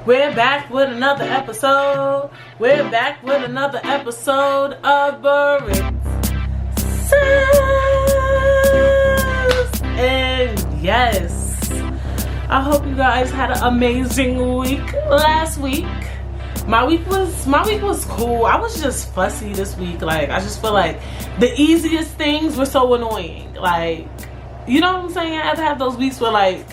We're back with another episode. We're back with another episode of Britt Says. And yes, I hope you guys had an amazing week last week. My week was cool. I was just fussy this week. Like, I just feel like the easiest things were so annoying. Like, you know what I'm saying? I have to have those weeks where, like,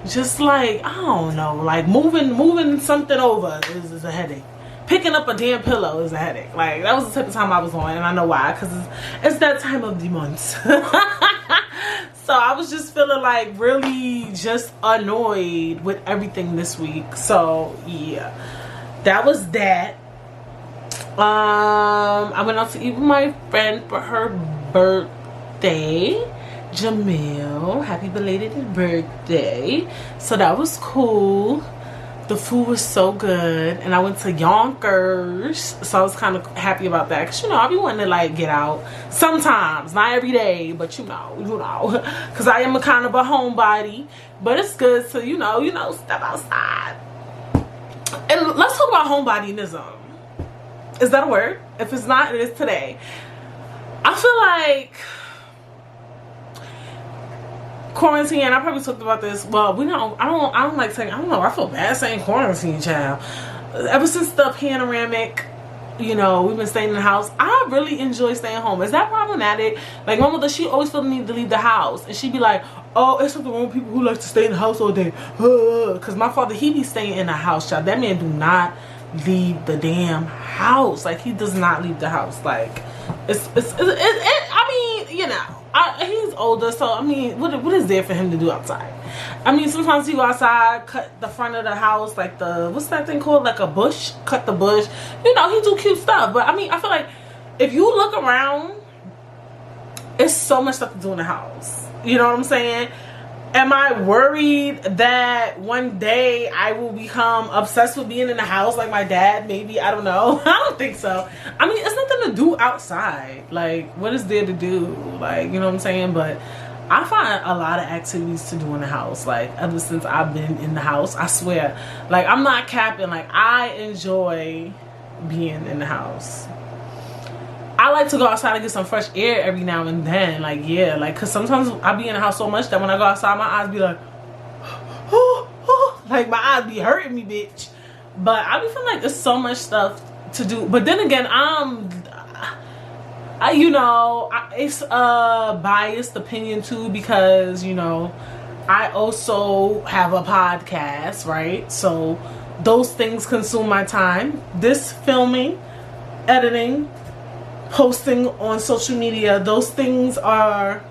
just like, I don't know, like moving something over is a headache. Picking up a damn pillow is a headache. Like, that was the type of time I was on, and I know why, because it's that time of the month. So I was just feeling like really just annoyed with everything this week. So yeah, that was that. I went out to eat with my friend for her birthday. Jamil, happy belated birthday. So that was cool. The food was so good, and I went to Yonkers, so I was kind of happy about that, because you know I be wanting to like get out sometimes, not every day, but you know, because I am a kind of a homebody. But it's good to you know step outside. And let's talk about homebodyism. Is that a word? If it's not, it is today. I feel like quarantine, I probably talked about this. Well, I don't like saying, I don't know, I feel bad saying quarantine, child. Ever since the panoramic, you know, we've been staying in the house. I really enjoy staying home. Is that problematic? Like, my mother, she always felt the need to leave the house, and she'd be like, oh, it's something wrong with people who like to stay in the house all day. Because my father, he be staying in the house, child. That man do not leave the damn house. Like, he does not leave the house. Like, I mean, you know, he's older, so I mean, what is there for him to do outside? I mean, sometimes he go outside, cut the front of the house, like what's that thing called, like a bush, cut the bush, you know, he do cute stuff. But I mean, I feel like if you look around, it's so much stuff to do in the house, you know what I'm saying? Am I worried that one day I will become obsessed with being in the house like my dad? Maybe. I don't know. I don't think so. I mean, it's nothing to do outside. Like, what is there to do? Like, you know what I'm saying? But I find a lot of activities to do in the house. Like, ever since I've been in the house, I swear. Like, I'm not capping. Like, I enjoy being in the house. I like to go outside and get some fresh air every now and then. Like, yeah, like, because sometimes I be in the house so much that when I go outside, my eyes be like, like, my eyes be hurting me, bitch. But I be feeling like there's so much stuff to do. But then again, it's a biased opinion too, because, you know, I also have a podcast, right? So those things consume my time. This filming, editing, posting on social media, those things are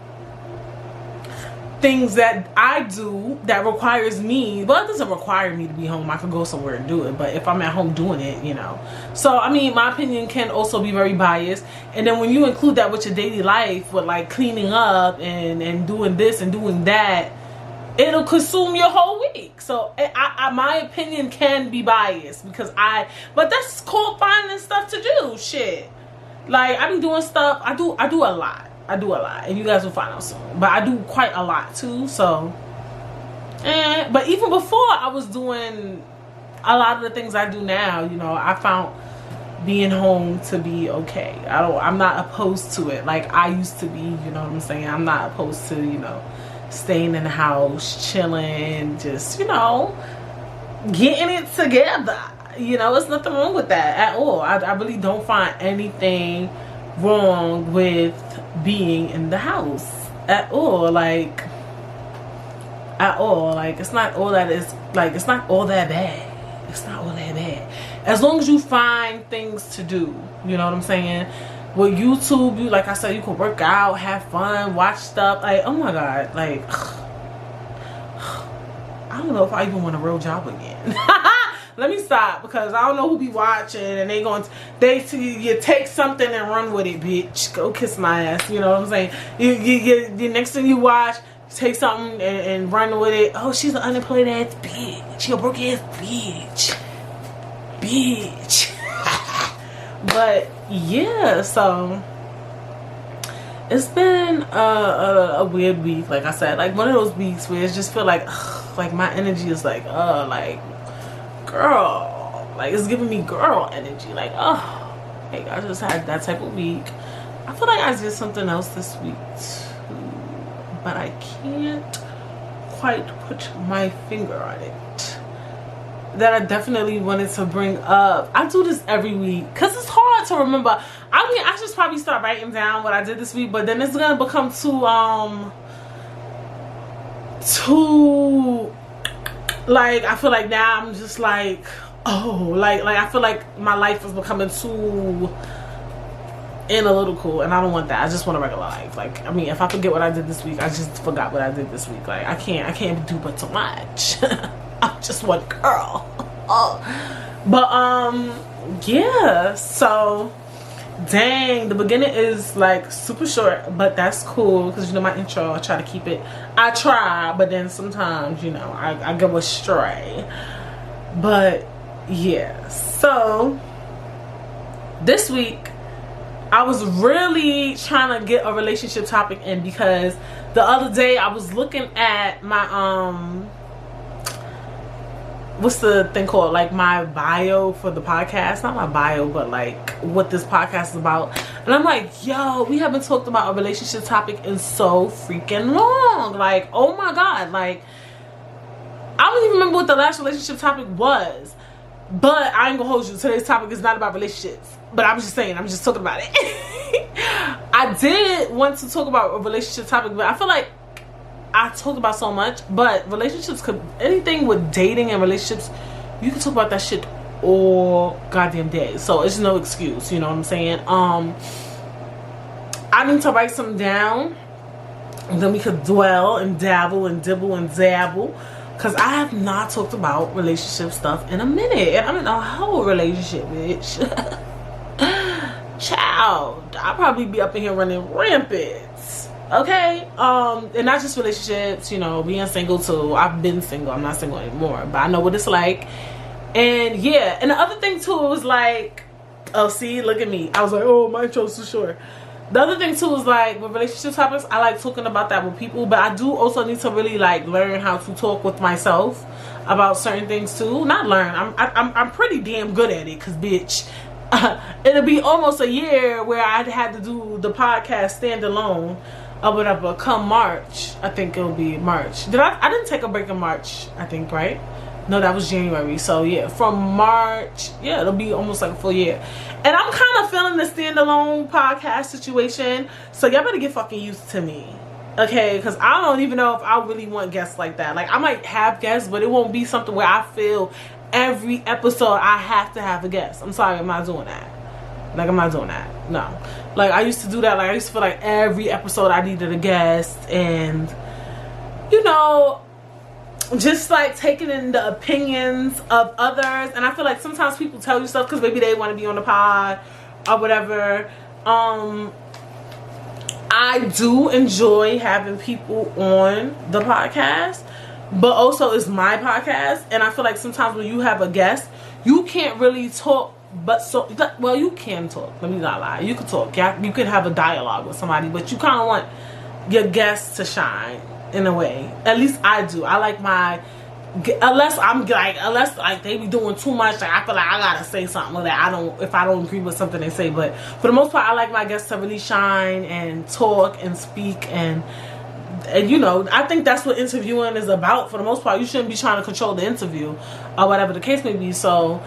things that I do that requires me. Well, it doesn't require me to be home. I can go somewhere and do it, but if I'm at home doing it, you know. So I mean, my opinion can also be very biased. And then when you include that with your daily life, with like cleaning up and doing this and doing that, it'll consume your whole week. So my opinion can be biased, because but that's called finding stuff to do. Shit. Like, I be doing stuff. I do a lot. And you guys will find out soon. But I do quite a lot too. So, but even before I was doing a lot of the things I do now, you know, I found being home to be okay. I'm not opposed to it like I used to be. You know what I'm saying? I'm not opposed to, you know, staying in the house, chilling, just, you know, getting it together. You know, there's nothing wrong with that at all. I really don't find anything wrong with being in the house at all. Like, it's not all that is, like, it's not all that bad. It's not all that bad. As long as you find things to do, you know what I'm saying? With YouTube, you, like I said, you can work out, have fun, watch stuff. Like, oh my God, like, I don't know if I even want a real job again. Let me stop, because I don't know who be watching, and you take something and run with it, bitch. Go kiss my ass. You know what I'm saying? The next thing you watch, take something and run with it. Oh, she's an unemployed ass bitch. She a broke ass bitch. But yeah, so it's been a weird week. Like I said, like one of those weeks where it just feel like my energy is like girl. Like, it's giving me girl energy. Like, oh, like, I just had that type of week. I feel like I did something else this week too, but I can't quite put my finger on it. That I definitely wanted to bring up. I do this every week because it's hard to remember. I mean, I should probably start writing down what I did this week, but then it's gonna become too like, I feel like now I'm just like, oh, like I feel like my life is becoming too analytical, and I don't want that. I just want a regular life. Like, I mean, if I forget what I did this week, I just forgot what I did this week. Like, I can't do but so much. I'm just one girl. Oh. But yeah, so dang, the beginning is like super short, but that's cool because, you know, my intro, I try to keep it, I try, but then sometimes, you know, I go astray. But yeah, so this week I was really trying to get a relationship topic in because the other day I was looking at my what's the thing called, like my bio for the podcast, not my bio, but like what this podcast is about, and I'm like, yo, we haven't talked about a relationship topic in so freaking long. Like, oh my god, like I don't even remember what the last relationship topic was, but I ain't gonna hold you, today's topic is not about relationships, but I'm just saying, I'm just talking about it. I did want to talk about a relationship topic, but I feel like I talked about so much, but relationships could, anything with dating and relationships, you can talk about that shit all goddamn day. So it's no excuse, you know what I'm saying? I need to write some down, and then we could dwell and dabble and dibble and dabble, because I have not talked about relationship stuff in a minute, and I'm in a whole relationship, bitch. Child, I'll probably be up in here running rampant. Okay, and not just relationships, you know, being single too. I've been single, I'm not single anymore, but I know what it's like. And yeah, and the other thing too, it was like, oh, see, look at me, I was like, oh, my intro's too short. The other thing too is like, with relationship topics, I like talking about that with people, but I do also need to really like learn how to talk with myself about certain things too. Not learn, I'm pretty damn good at it, because bitch, it'll be almost a year where I had to do the podcast standalone or whatever come March. I think it'll be March. I didn't take a break in March, I think, right? No, that was January. So yeah, from March, yeah, it'll be almost like a full year. And I'm kind of feeling the standalone podcast situation, so y'all better get fucking used to me, okay? Because I don't even know if I really want guests like that. Like, I might have guests, but it won't be something where I feel every episode I have to have a guest. I'm sorry, I'm not doing that. Like, I'm not doing that. No. Like, I used to do that. Like, I used to feel like every episode I needed a guest, and, you know, just like taking in the opinions of others. And I feel like sometimes people tell you stuff because maybe they want to be on the pod or whatever. I do enjoy having people on the podcast, but also it's my podcast, and I feel like sometimes when you have a guest, you can't really talk. But so, well, you can talk. Let me not lie. You can talk. You can have a dialogue with somebody, but you kind of want your guests to shine in a way. At least I do. I like my, unless like they be doing too much. Like, I feel like I gotta say something that if I don't agree with something they say. But for the most part, I like my guests to really shine and talk and speak, and you know, I think that's what interviewing is about. For the most part, you shouldn't be trying to control the interview or whatever the case may be. So,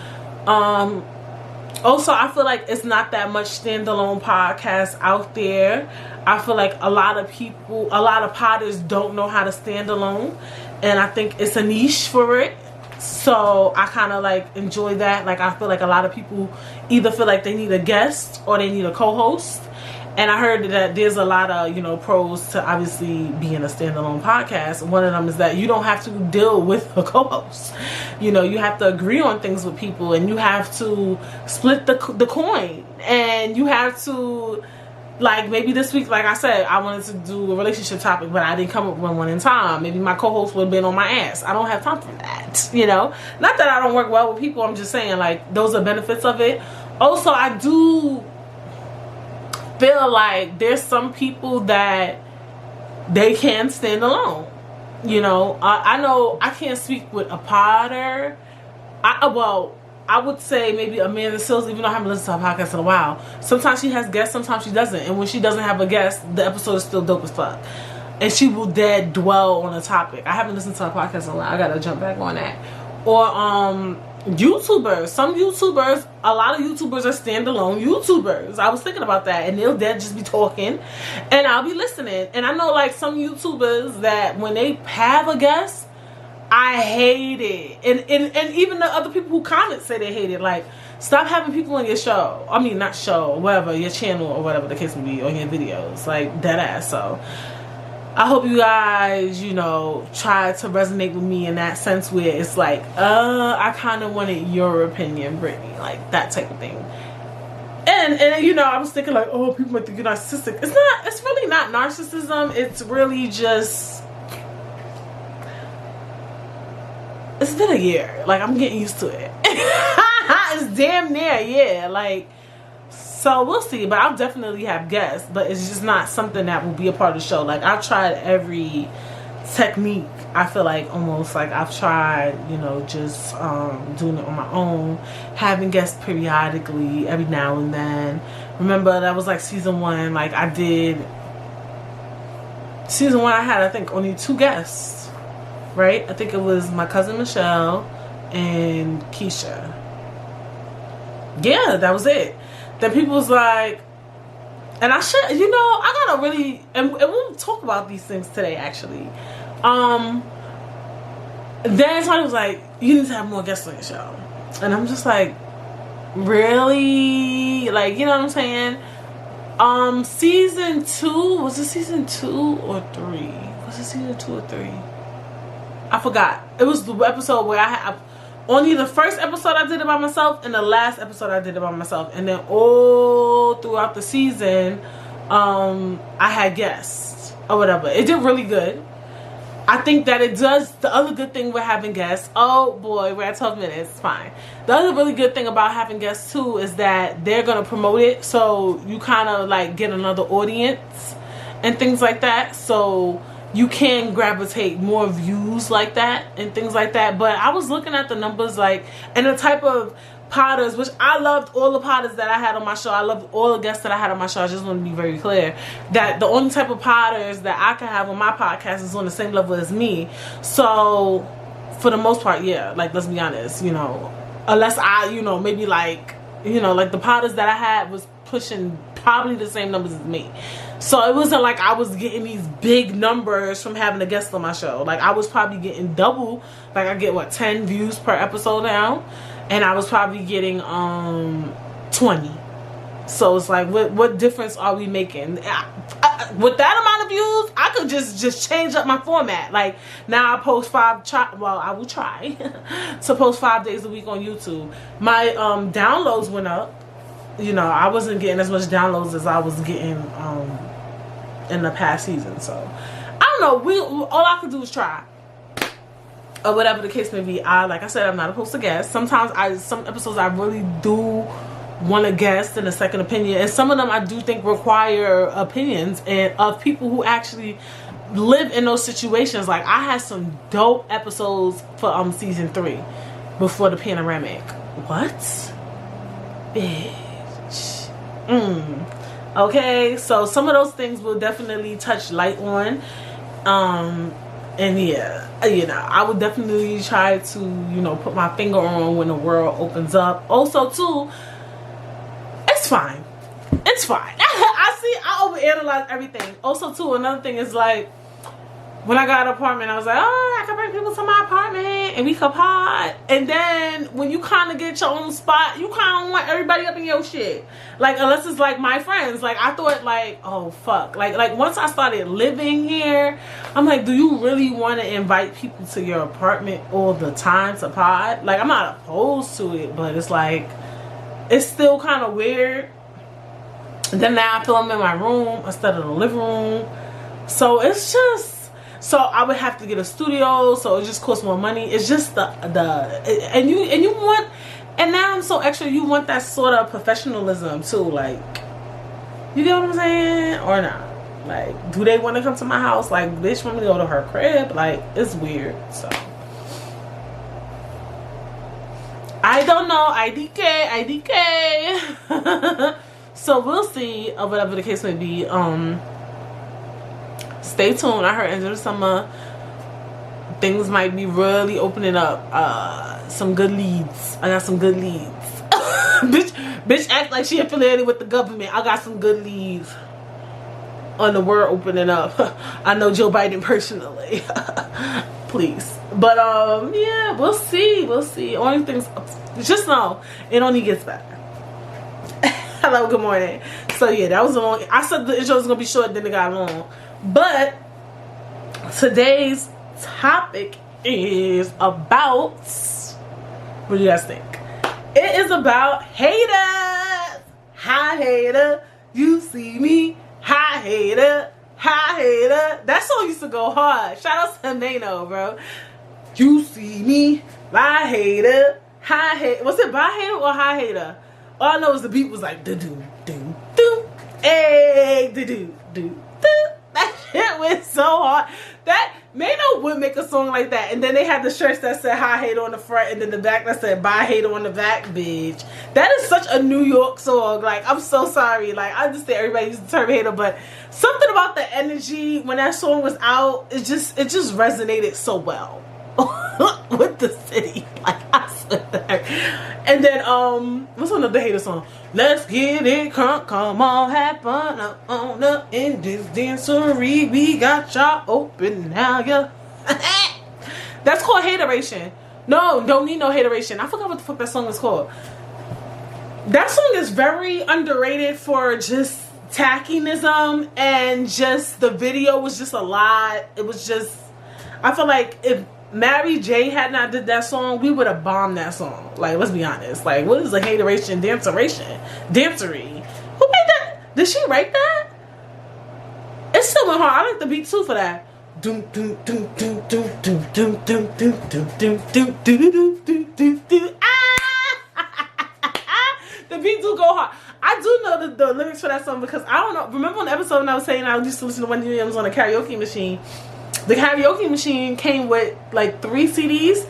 also, I feel like it's not that much standalone podcasts out there. I feel like a lot of podders don't know how to stand alone, and I think it's a niche for it. So I kind of like enjoy that. Like, I feel like a lot of people either feel like they need a guest or they need a co-host. And I heard that there's a lot of, you know, pros to obviously being a standalone podcast. One of them is that you don't have to deal with a co-host. You know, you have to agree on things with people, and you have to split the coin. And you have to, like, maybe this week, like I said, I wanted to do a relationship topic, but I didn't come up with one in time. Maybe my co-host would have been on my ass. I don't have time for that, you know. Not that I don't work well with people. I'm just saying, like, those are benefits of it. Also, I do feel like there's some people that they can stand alone. You know, I know I can't speak with a podder, I would say maybe Amanda Sills, even though I haven't listened to her podcast in a while. Sometimes she has guests, sometimes she doesn't. And when she doesn't have a guest, the episode is still dope as fuck. And she will dead dwell on a topic. I haven't listened to her podcast in a while. I gotta jump back on that. Or YouTubers. Some YouTubers, a lot of YouTubers are standalone YouTubers. I was thinking about that. And they'll dead just be talking. And I'll be listening. And I know like some YouTubers that when they have a guest, I hate it. And even the other people who comment say they hate it. Like, stop having people on your show. I mean, not show, whatever, your channel or whatever the case may be, on your videos. Like, dead ass. So, I hope you guys, you know, try to resonate with me in that sense where it's like, I kind of wanted your opinion, Brittany. Like, that type of thing. And you know, I was thinking like, oh, people might think you're narcissistic. It's not. It's really not narcissism. It's really just... It's been a year. Like, I'm getting used to it. It's damn near, yeah. Like, so we'll see. But I'll definitely have guests. But it's just not something that will be a part of the show. Like, I've tried every technique. I feel like almost like I've tried, you know, just doing it on my own. Having guests periodically, every now and then. Remember, that was like season 1. Like, I did... Season 1, I had, I think, only 2 guests. Right? I think it was my cousin Michelle and Keisha. Yeah, that was it. Then people was like, and I should, you know, I gotta really, and we'll talk about these things today actually. Then somebody was like, you need to have more guests on your show. And I'm just like, really? Like, you know what I'm saying? Season 2, was it season 2 or 3? Was it season 2 or 3? I forgot. It was the episode where I had only the first episode I did it by myself and the last episode I did it by myself. And then all throughout the season, I had guests or whatever. It did really good. I think that it does. The other good thing with having guests, oh boy, we're at 12 minutes. It's fine. The other really good thing about having guests too is that they're going to promote it. So you kind of like get another audience and things like that. So you can gravitate more views like that and things like that. But I was looking at the numbers, like, and the type of potters, which I loved all the potters that I had on my show. I loved all the guests that I had on my show. I just want to be very clear that the only type of potters that I can have on my podcast is on the same level as me. So for the most part, yeah, like, let's be honest, you know, unless I, you know, maybe like, you know, like the potters that I had was pushing probably the same numbers as me. So it wasn't like I was getting these big numbers from having a guest on my show. Like, I was probably getting double. Like, I get, what, 10 views per episode now? And I was probably getting 20. So it's like, what difference are we making? With that amount of views, I could just change up my format. Like, now I post I will try to post 5 days a week on YouTube. My downloads went up. You know, I wasn't getting as much downloads as I was getting in the past season. So I don't know. All I could do is try, or whatever the case may be. Like I said, I'm not opposed to guests. Sometimes some episodes I really do want a guest and a second opinion, and some of them I do think require opinions and of people who actually live in those situations. Like, I had some dope episodes for season 3 before the panoramic. What? Bitch. Okay, so some of those things will definitely touch light on. And yeah, you know, I would definitely try to, you know, put my finger on when the world opens up. Also too, it's fine. It's fine. I overanalyze everything. Also too, another thing is like, when I got an apartment, I was like, oh, I can bring people to my apartment and we could pod. And then when you kind of get your own spot, you kind of want everybody up in your shit. Like, unless it's like my friends. Like, I thought like, oh, fuck. Like once I started living here, I'm like, do you really want to invite people to your apartment all the time to pod? Like, I'm not opposed to it, but it's like, it's still kind of weird. And then now I feel I'm in my room instead of the living room. So it's just... So I would have to get a studio, so it just costs more money. It's just and you want, and now I'm so extra, you want that sort of professionalism too, like, you get what I'm saying, or not? Like, do they want to come to my house? Like, bitch want me to go to her crib? Like, it's weird. So I don't know. IDK. So we'll see, or whatever the case may be. Stay tuned. I heard end of the summer things might be really opening up. Some good leads. I got some good leads. bitch act like she affiliated with the government. I got some good leads on the word opening up. I know Joe Biden personally. Please. But yeah, we'll see. Only things, just know it only gets better. Hello, good morning. So yeah, that was long. I said the intro was gonna be short, then it got long. But today's topic is about, what do you guys think? It is about haters. Hi hater, you see me. Hi hater, hi hater. That song used to go hard. Shout out to Nano, bro. You see me, my hater, hi hater. Was it by hater or hi hater? All I know is the beat was like do do do do, hey do do do do. That shit went so hard. That Mano would make a song like that, and then they had the shirts that said "Hi Hater" on the front, and then the back that said "Bye Hater" on the back. Bitch, that is such a New York song. Like, I'm so sorry. Like, I understand everybody uses the term hater, but something about the energy when that song was out, it just resonated so well with the city. Like, I swear. And then what's another hater song? Let's get it crunk, come on, have fun on up in this dancery. We got y'all open now, yeah. That's called Hateration. No, don't need no Hateration. I forgot what the fuck that song is called. That song is very underrated for just tackiness, and just the video was just a lot. It was just, I feel like if Mary J had not did that song, we would have bombed that song. Like, let's be honest. Like, what is a hateration, dancery? Who made that? Did she write that? It still went hard. I like the beat too for that. Doom doom doom doom doom doom doom doom doom doom doom doom doom doom doom doom. The beat do go hard. I do know the lyrics for that song because I don't know. Remember on the episode when I was saying I used to listen to Wendy Williams on a karaoke machine? The karaoke machine came with like 3 CDs,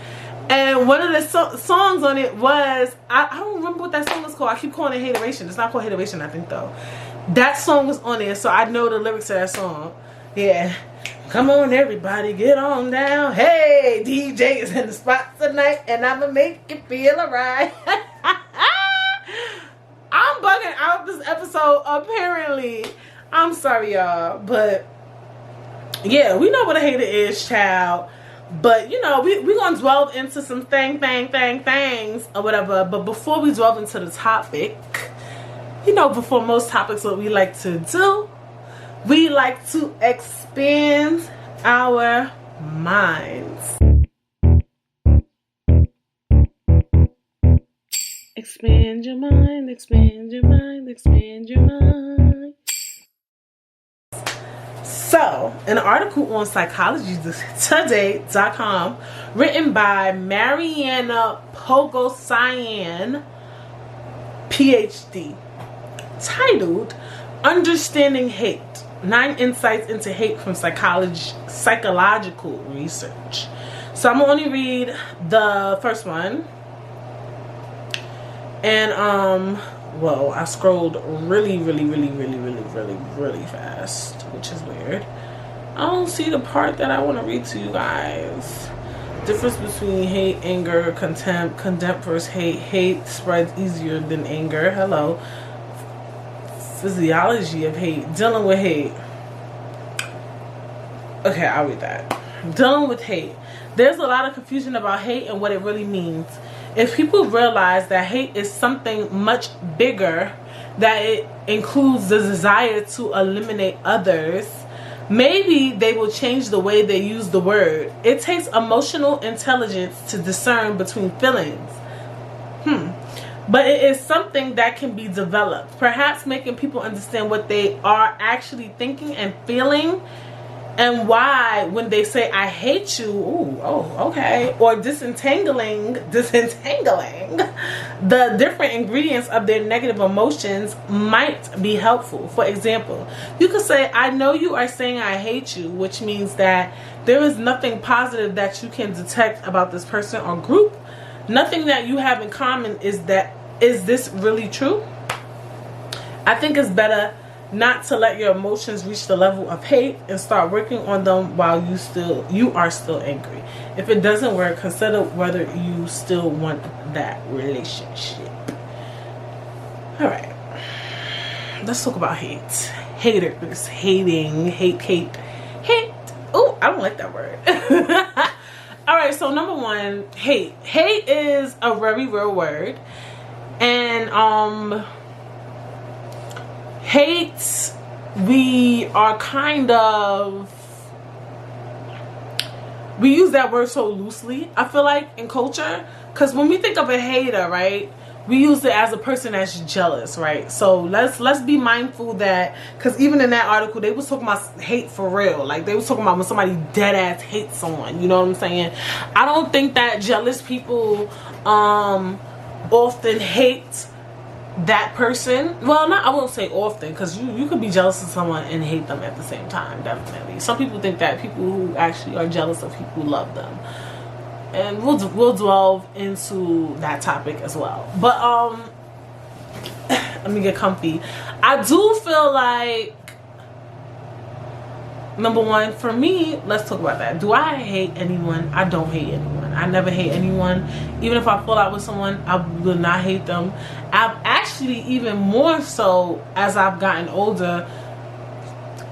and one of the songs on it was, I don't remember what that song was called. I keep calling it Hateration. It's not called Hateration, I think, though. That song was on there, so I know the lyrics to that song. Yeah. Come on, everybody, get on down. Hey, DJ is in the spot tonight, and I'ma make you feel alright. I'm bugging out this episode, apparently. I'm sorry, y'all, but yeah, we know what a hater is, child. But, you know, we're going to delve into some things or whatever. But before we delve into the topic, you know, before most topics, what we like to do, we like to expand our minds. Expand your mind, expand your mind, expand your mind. So, an article on psychologytoday.com written by Mariana Pogosyan, PhD, titled Understanding Hate, 9 Insights into Hate from Psychological Research. So I'm going to only read the first one. And, whoa, I scrolled really fast, which is weird. I don't see the part that I want to read to you guys. Difference between hate, anger, contempt. Contempt versus hate. Hate spreads easier than anger. Hello. Physiology of hate. Dealing with hate. Okay, I'll read that. Dealing with hate. There's a lot of confusion about hate and what it really means. If people realize that hate is something much bigger, that it includes the desire to eliminate others, maybe they will change the way they use the word. It takes emotional intelligence to discern between feelings. But it is something that can be developed. Perhaps making people understand what they are actually thinking and feeling, and why when they say I hate you, okay, or disentangling the different ingredients of their negative emotions might be helpful. For example, you could say, I know you are saying I hate you, which means that there is nothing positive that you can detect about this person or group. nothing that you have in common is this really true? I think it's better not to let your emotions reach the level of hate and start working on them while you are still angry. If it doesn't work, consider whether you still want that relationship. All right, let's talk about hate. Haters, hating, hate. Oh, I don't like that word. All right, so number one, hate. Hate is a very real word, and hate, we use that word so loosely, I feel like, in culture, because when we think of a hater, right, we use it as a person that's jealous, right? So let's be mindful that, because even in that article, they was talking about hate for real. Like, they was talking about when somebody dead ass hates someone, you know what I'm saying? I don't think that jealous people often hate that person. Well, I won't say often, because you could be jealous of someone and hate them at the same time, definitely. Some people think that people who actually are jealous of people love them, and we'll delve into that topic as well. But let me get comfy. I do feel like, number one, for me, let's talk about that. Do I hate anyone? I don't hate anyone. I never hate anyone. Even if I fall out with someone, I will not hate them. I've actually, even more so as I've gotten older,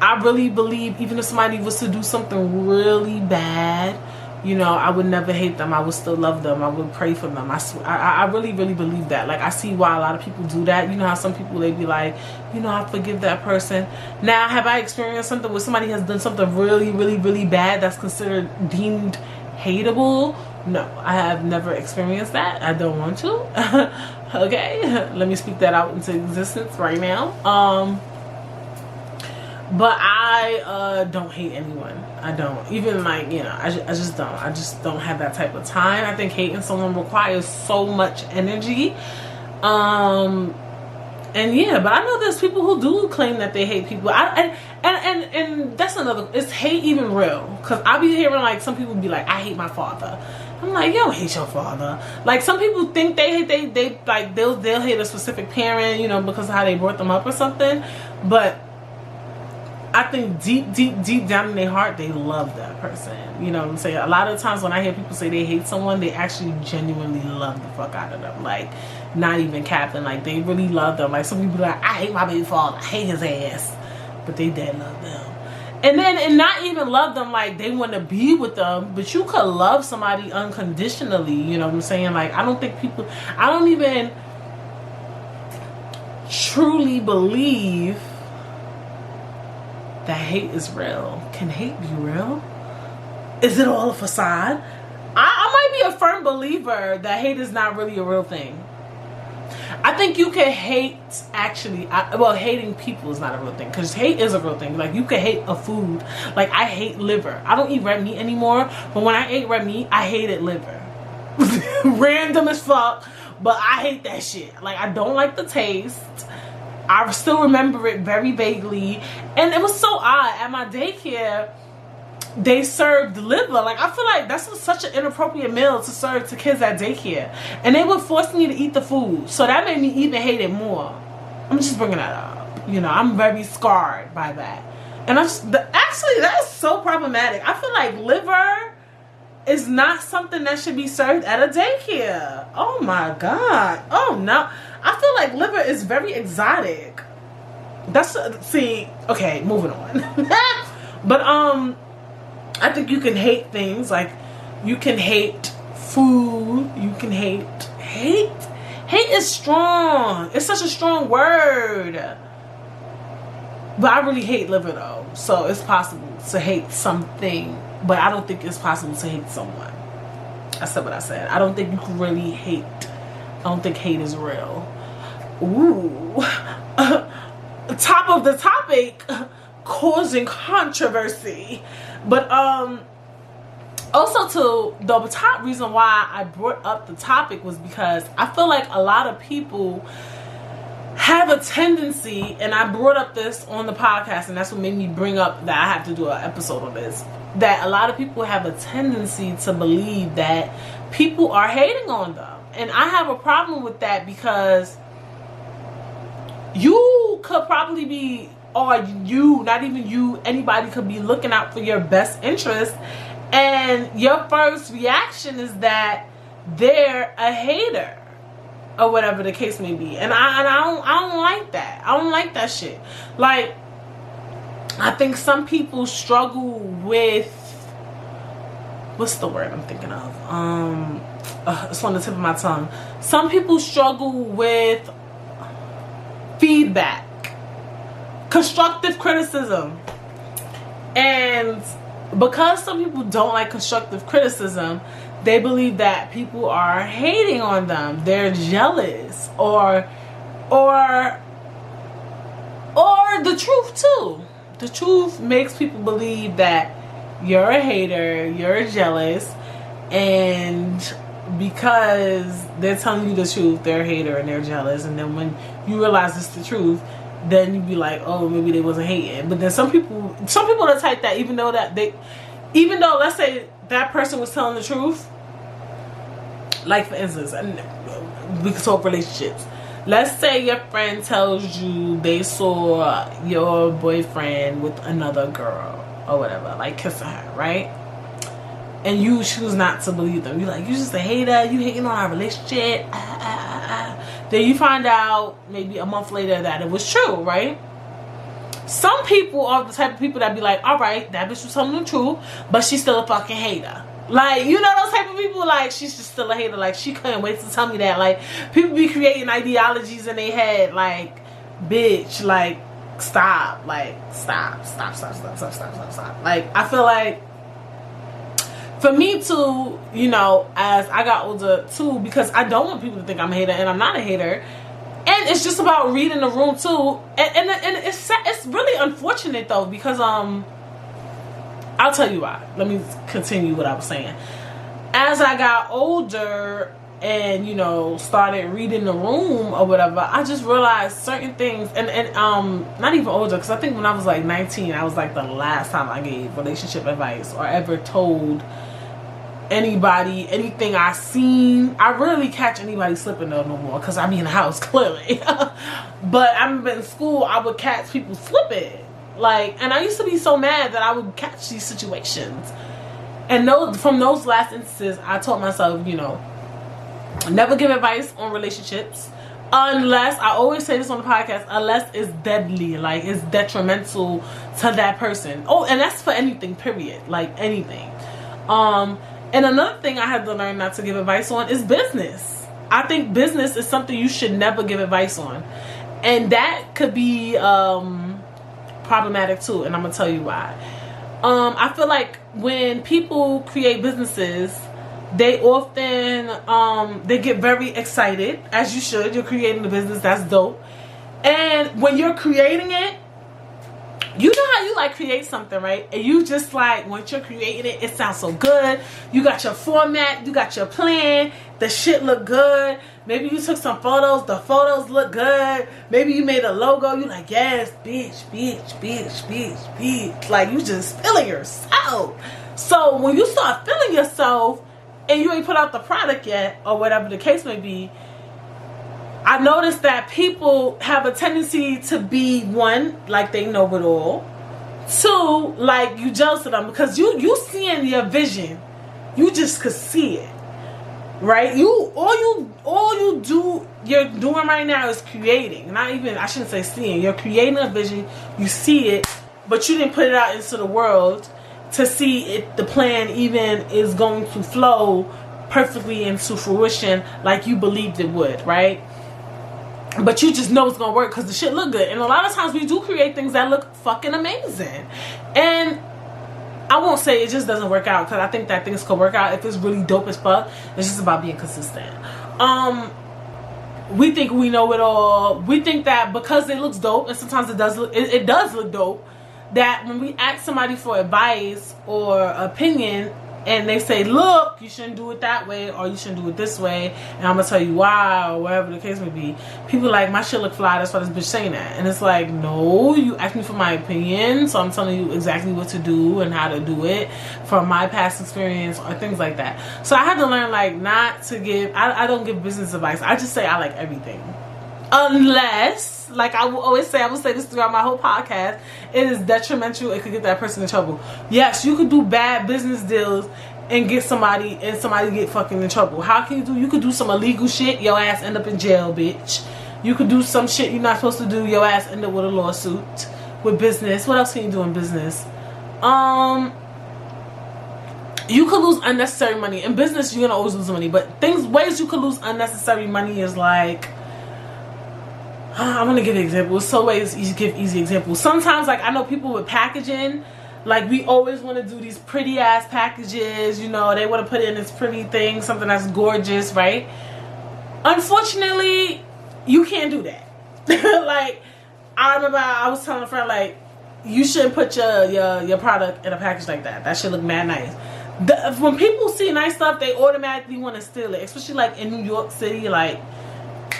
I really believe even if somebody was to do something really bad, you know, I would never hate them. I would still love them. I would pray for them. I really, really believe that. Like, I see why a lot of people do that. You know how some people, they be like, you know, I forgive that person. Now, have I experienced something where somebody has done something really, really, really bad that's considered deemed hateable? No, I have never experienced that. I don't want to. Okay, let me speak that out into existence right now. But I don't hate anyone. I don't. Even, like, you know, I just don't. I just don't have that type of time. I think hating someone requires so much energy. And yeah, but I know there's people who do claim that they hate people. And that's another. Is hate even real? Because I be hearing, like, some people be like, I hate my father. I'm like, you don't hate your father. Like, some people think they hate they'll hate a specific parent, you know, because of how they brought them up or something. But I think deep down in their heart, they love that person. You know what I'm saying? A lot of times when I hear people say they hate someone, they actually genuinely love the fuck out of them. Like, not even capping. Like, they really love them. Like, some people are like, I hate my baby father. I hate his ass. But they dead love them. And not even love them like they want to be with them. But you could love somebody unconditionally. You know what I'm saying? Like, I don't even truly believe that hate is real. Can hate be real? Is it all a facade? I might be a firm believer that hate is not really a real thing. I think you can hate, actually, hating people is not a real thing, because hate is a real thing. Like, you can hate a food. Like, I hate liver. I don't eat red meat anymore, but when I ate red meat, I hated liver. Random as fuck, but I hate that shit. Like, I don't like the taste. I still remember it very vaguely. And it was so odd. At my daycare, they served liver. Like, I feel like that's such an inappropriate meal to serve to kids at daycare. And they would force me to eat the food. So that made me even hate it more. I'm just bringing that up. You know, I'm very scarred by that. And actually, that's so problematic. I feel like liver is not something that should be served at a daycare. Oh my God. Oh no. I feel like liver is very exotic. Okay, moving on. But I think you can hate things. Like, you can hate food. You can hate is strong. It's such a strong word. But I really hate liver though. So it's possible to hate something, but I don't think it's possible to hate someone. I said what I said. I don't think you can really hate. I don't think hate is real. Ooh. Top of the topic, causing controversy. But also too, the top reason why I brought up the topic was because I feel like a lot of people have a tendency, and I brought up this on the podcast, and that's what made me bring up that I have to do an episode on this. that a lot of people have a tendency to believe that people are hating on them. And I have a problem with that, because you could probably be, or you, not even you, anybody could be looking out for your best interest, and your first reaction is that they're a hater, or whatever the case may be. And I don't like that. I don't like that shit. Like, I think some people struggle with, what's the word I'm thinking of? It's on the tip of my tongue. Some people struggle with feedback, constructive criticism. And because some people don't like constructive criticism, they believe that people are hating on them. They're jealous, or the truth too. The truth makes people believe that you're a hater, you're jealous, and because they're telling you the truth, they're a hater and they're jealous. And then when you realize it's the truth, then you be like, oh, maybe they wasn't hating. But then some people are the type that even though let's say that person was telling the truth, like for instance, and we can talk relationships. Let's say your friend tells you they saw your boyfriend with another girl or whatever, like kissing her, right? And you choose not to believe them. You're like, you just a hater, you hating on our relationship. Then you find out maybe a month later that it was true, right? Some people are the type of people that be like, all right, that bitch was telling the truth, but she's still a fucking hater. Like, you know those type of people, like, she's just still a hater. Like, she couldn't wait to tell me that. Like, people be creating ideologies in their head. Like, bitch, like, stop. Like, stop. Like, I feel like, for me too, you know, as I got older too, because I don't want people to think I'm a hater, and I'm not a hater. And it's just about reading the room too. And it's really unfortunate though, because I'll tell you why. Let me continue what I was saying. As I got older and, you know, started reading the room or whatever, I just realized certain things, and not even older, because I think when I was like 19, I was like the last time I gave relationship advice or ever told anybody anything I seen. I rarely catch anybody slipping though no more, because I be in the house clearly. But I remember in school I would catch people slipping. Like, and I used to be so mad that I would catch these situations. And from those last instances, I told myself, you know, never give advice on relationships unless, I always say this on the podcast, unless it's deadly, like it's detrimental to that person. Oh, and that's for anything, period. Like anything. And another thing I had to learn not to give advice on is business. I think business is something you should never give advice on. And that could be problematic too, and I'm gonna tell you why. I feel like when people create businesses, they often they get very excited, as you should. You're creating a business, that's dope. And when you're creating it, you know how you like create something, right? And you just like, once you're creating it, it sounds so good. You got your format, you got your plan, the shit look good. Maybe you took some photos, the photos look good. Maybe you made a logo, you like, yes, bitch. Like, you just feeling yourself. So when you start feeling yourself and you ain't put out the product yet, or whatever the case may be, I noticed that people have a tendency to be, one, like they know it all. Two, like you jealous of them because you seeing your vision. You just could see it. Right? You're doing right now is creating. Not even, I shouldn't say seeing. You're creating a vision. You see it, but you didn't put it out into the world to see if the plan even is going to flow perfectly into fruition like you believed it would, right? But you just know it's gonna work because the shit look good. And a lot of times we do create things that look fucking amazing. And I won't say it just doesn't work out, because I think that things could work out if it's really dope as fuck. It's just about being consistent. We think we know it all. We think that because it looks dope, and sometimes it does look dope, that when we ask somebody for advice or opinion, and they say, look, you shouldn't do it that way, or you shouldn't do it this way, and I'm gonna tell you why, or whatever the case may be. People like, my shit look fly, that's why this bitch saying that. And it's like, no, you asked me for my opinion, so I'm telling you exactly what to do and how to do it from my past experience, or things like that. So I had to learn, like, not to give, I don't give business advice. I just say I like everything. Unless, like I will always say, I will say this throughout my whole podcast, it is detrimental, it could get that person in trouble. Yes, you could do bad business deals and get somebody get fucking in trouble. How can you could do some illegal shit, your ass end up in jail, bitch. You could do some shit you're not supposed to do, your ass end up with a lawsuit. With business, what else can you do in business? You could lose unnecessary money. In business, you're gonna always lose money, but ways you could lose unnecessary money is like, I'm gonna give an example. So ways you give easy examples. Sometimes, like, I know people with packaging, like, we always want to do these pretty ass packages, you know, they want to put in this pretty thing, something that's gorgeous, right? Unfortunately, you can't do that. Like, I remember I was telling a friend, like, you shouldn't put your product in a package like that. That should look mad nice. When people see nice stuff, they automatically want to steal it, especially like in New York City, like,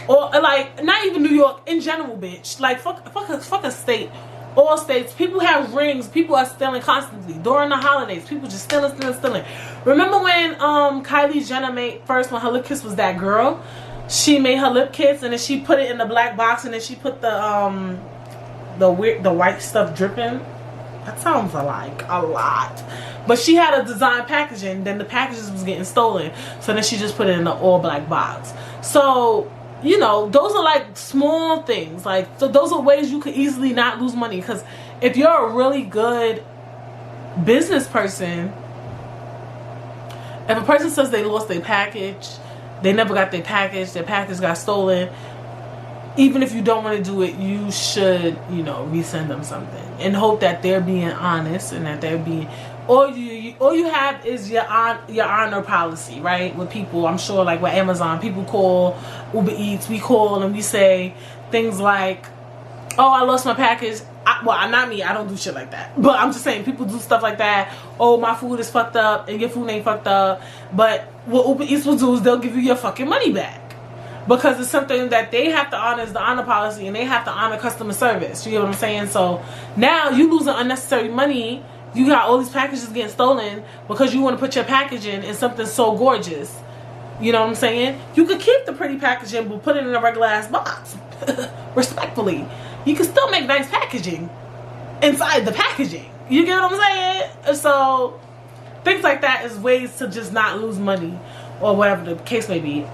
or like not even New York, in general, bitch. Like, fuck a state. All states, people have rings. People are stealing constantly during the holidays. People just stealing. Remember when Kylie Jenner when her lip kiss was that girl? She made her lip kits and then she put it in the black box and then she put the white stuff dripping. That sounds like a lot. But she had a design packaging. Then the packages was getting stolen, so then she just put it in the all black box. So, you know, those are like small things. Like, so those are ways you could easily not lose money. Because if you're a really good business person, if a person says they lost their package, they never got their package got stolen, even if you don't want to do it, you should, you know, resend them something and hope that they're being honest and that they're being. All you have is your honor policy, right? With people, I'm sure, like with Amazon, people call Uber Eats, we call and we say things like, oh, I lost my package. Well, not me, I don't do shit like that. But I'm just saying, people do stuff like that. Oh, my food is fucked up and your food ain't fucked up. But what Uber Eats will do is they'll give you your fucking money back. Because it's something that they have to honor, is the honor policy, and they have to honor customer service. You get what I'm saying? So now you losing unnecessary money. You got all these packages getting stolen because you want to put your packaging in something so gorgeous. You know what I'm saying? You could keep the pretty packaging but put it in a regular ass box. Respectfully. You can still make nice packaging inside the packaging. You get what I'm saying? So things like that is ways to just not lose money or whatever the case may be.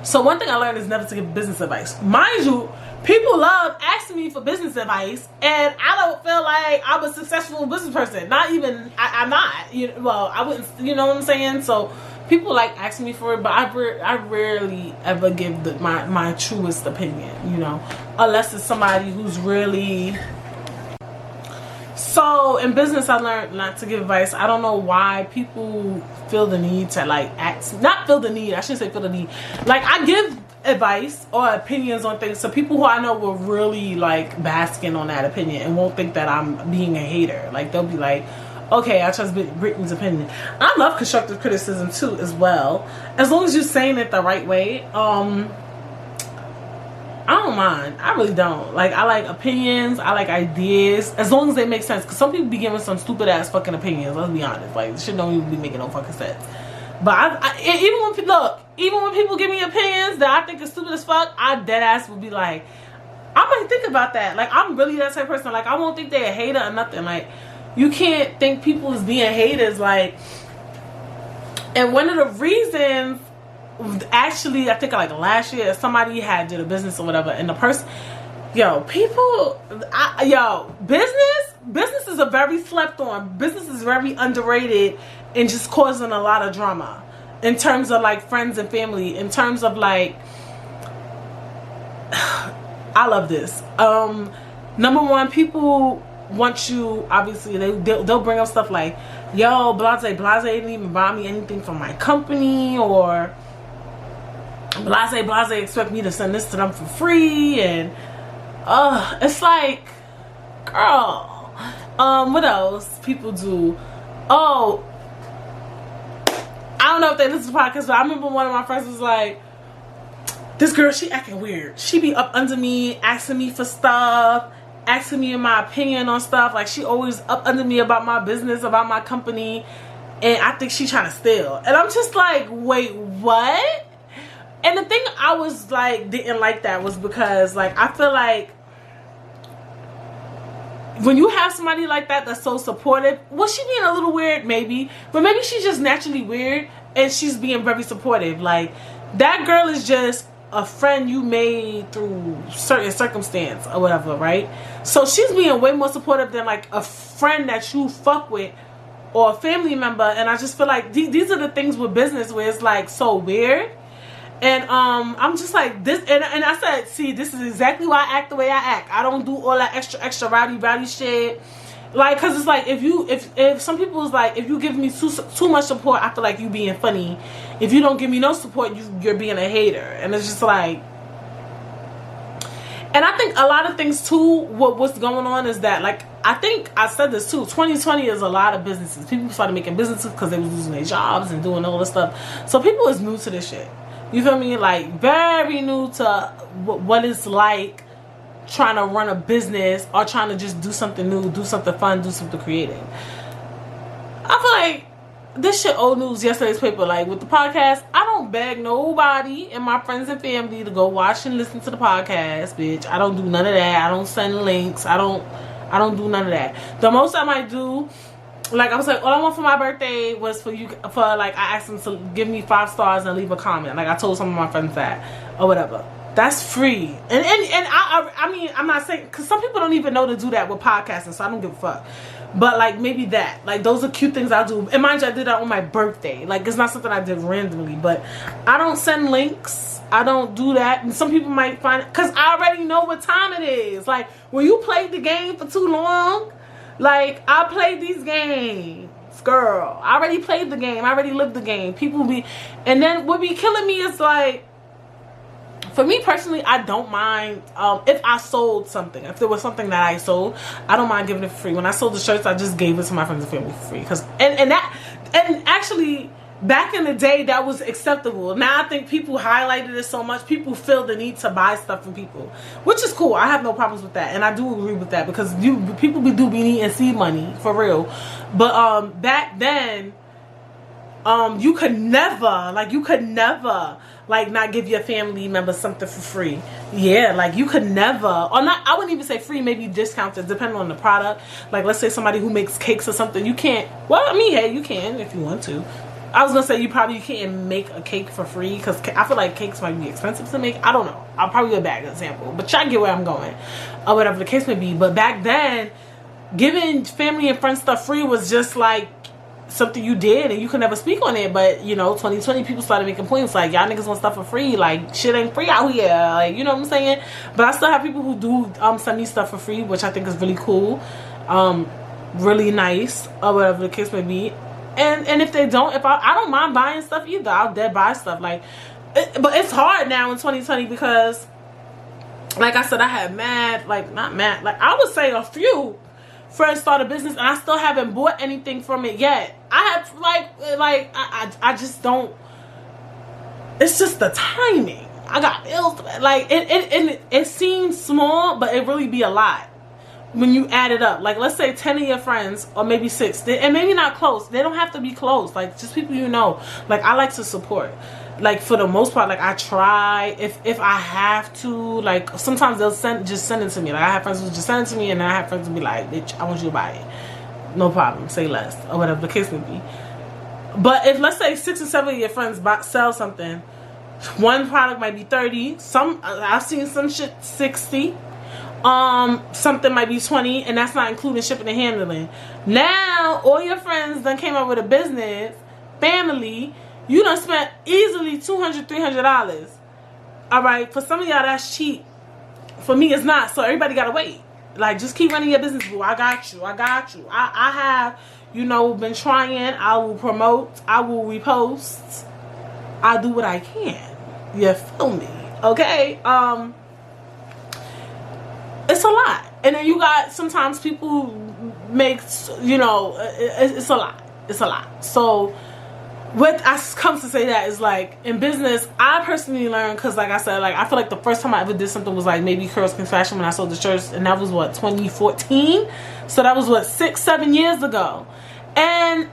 So one thing I learned is never to give business advice. Mind you, people love asking me for business advice, and I don't feel like I'm a successful business person. Not even, I'm not. Well, I wouldn't, you know what I'm saying? So people like asking me for it, but I rarely ever give my truest opinion, you know, unless it's somebody who's really. So in business, I learned not to give advice. I don't know why people feel the need to like ask, not feel the need, I shouldn't say feel the need. Like, I give advice or opinions on things to people who I know will really like basking on that opinion and won't think that I'm being a hater. Like, they'll be like, okay, I trust Brittany's opinion. I love constructive criticism too, as well, as long as you're saying it the right way. I don't mind. I really don't. Like, I like opinions. I like ideas. As long as they make sense. Because some people be giving some stupid ass fucking opinions. Let's be honest. Like, shit don't even be making no fucking sense. But even when people give me opinions that I think is stupid as fuck, I dead ass will be like, I might think about that. Like, I'm really that type of person. Like, I won't think they're a hater or nothing. Like, you can't think people is being haters. Like, and one of the reasons, actually, I think like last year, somebody did a business or whatever, and the person, business is a very slept on. Business is very underrated and just causing a lot of drama in terms of like friends and family. In terms of like, I love this. Number one, people want you. Obviously, they'll bring up stuff like, yo, blase didn't even buy me anything from my company, or blase expect me to send this to them for free, and it's like, girl, what else people do? Oh, I don't know if they listen to the podcast, but I remember one of my friends was like, this girl, she acting weird. She be up under me, asking me for stuff, asking me in my opinion on stuff. Like, she always up under me about my business, about my company. And I think she trying to steal. And I'm just like, wait, what? And the thing I was like, didn't like that was because, like, I feel like when you have somebody like that that's so supportive, was she being a little weird? Maybe. But maybe she's just naturally weird and she's being very supportive. Like, that girl is just a friend you made through certain circumstance or whatever, right? So she's being way more supportive than like a friend that you fuck with or a family member. And I just feel like these are the things with business where it's like so weird. And I'm just like this, and I said, see, this is exactly why I act the way I act. I don't do all that extra rowdy shit. Like, cause it's like if some people is like, if you give me too much support, I feel like you being funny. If you don't give me no support, you're being a hater. And it's just like, and I think a lot of things too, what's going on is that, like, I think I said this too, 2020 is a lot of businesses. People started making businesses because they was losing their jobs and doing all this stuff. So people is new to this shit. You feel me? Like, very new to what it's like trying to run a business or trying to just do something new, do something fun, do something creative. I feel like this shit old news, yesterday's paper. Like, with the podcast, I don't beg nobody and my friends and family to go watch and listen to the podcast, bitch. I don't do none of that. I don't send links. I don't do none of that. The most I might do, like, I was like, all I want for my birthday was for like, I asked them to give me 5 stars and leave a comment. Like, I told some of my friends that or whatever. That's free. And I mean, I'm not saying, because some people don't even know to do that with podcasting, so I don't give a fuck. But, like, maybe that. Like, those are cute things I do. And mind you, I did that on my birthday. Like, it's not something I did randomly. But I don't send links. I don't do that. And some people might find it, because I already know what time it is. Like, when you played the game for too long, like, I played these games, girl. I already played the game. I already lived the game. People be, and then what be killing me is, like, for me personally, I don't mind if I sold something. If there was something that I sold, I don't mind giving it for free. When I sold the shirts, I just gave it to my friends and family for free. And actually, back in the day, that was acceptable. Now I think people highlighted it so much, people feel the need to buy stuff from people, which is cool. I have no problems with that, and I do agree with that, because people do be needing seed money for real. But back then, you could never like not give your family members something for free. Yeah, like, you could never, or not, I wouldn't even say free, maybe discounted depending on the product. Like, let's say somebody who makes cakes or something, you can't, well, I mean, hey, you can if you want to. I was gonna say you can't make a cake for free, because I feel like cakes might be expensive to make. I don't know, I'll probably be a bad example, but y'all get where I'm going, or whatever the case may be. But back then, giving family and friends stuff free was just like something you did, and you could never speak on it. But, you know, 2020, people started making points like, y'all niggas want stuff for free, like, shit ain't free out here, like, you know what I'm saying? But I still have people who do send me stuff for free, which I think is really cool, really nice, or whatever the case may be. And if they don't, I don't mind buying stuff either. I'll dead buy stuff, like, but it's hard now in 2020 because, like I said, I had I would say a few friends start a business, and I still haven't bought anything from it yet. I have I just don't. It's just the timing. I got bills. Like, it seems small, but it really be a lot when you add it up. Like, let's say 10 of your friends, or maybe 6, and maybe not close. They don't have to be close. Like, just people you know. Like, I like to support. Like, for the most part, like, I try, if I have to, like, sometimes they'll just send it to me. Like, I have friends who just send it to me, and then I have friends who be like, bitch, I want you to buy it. No problem, say less, or whatever the case may be. But if, let's say, 6 or 7 of your friends sell something, one product might be 30, I've seen some shit 60, something might be 20, and that's not including shipping and handling. Now, all your friends done came up with a business, family, you done spent easily $200, $300. Alright, for some of y'all that's cheap. For me, it's not. So everybody gotta wait. Like, just keep running your business, boo. I got you. I have, you know, been trying. I will promote. I will repost. I do what I can. You feel me? Okay? It's a lot. And then you got, sometimes people make, you know, it's a lot. It's a lot. So what I come to say that is like in business, I personally learned because like I said, like I feel like the first time I ever did something was like maybe Curls King Fashion when I sold the shirts, and that was what, 2014. So that was what, 6-7 years ago. And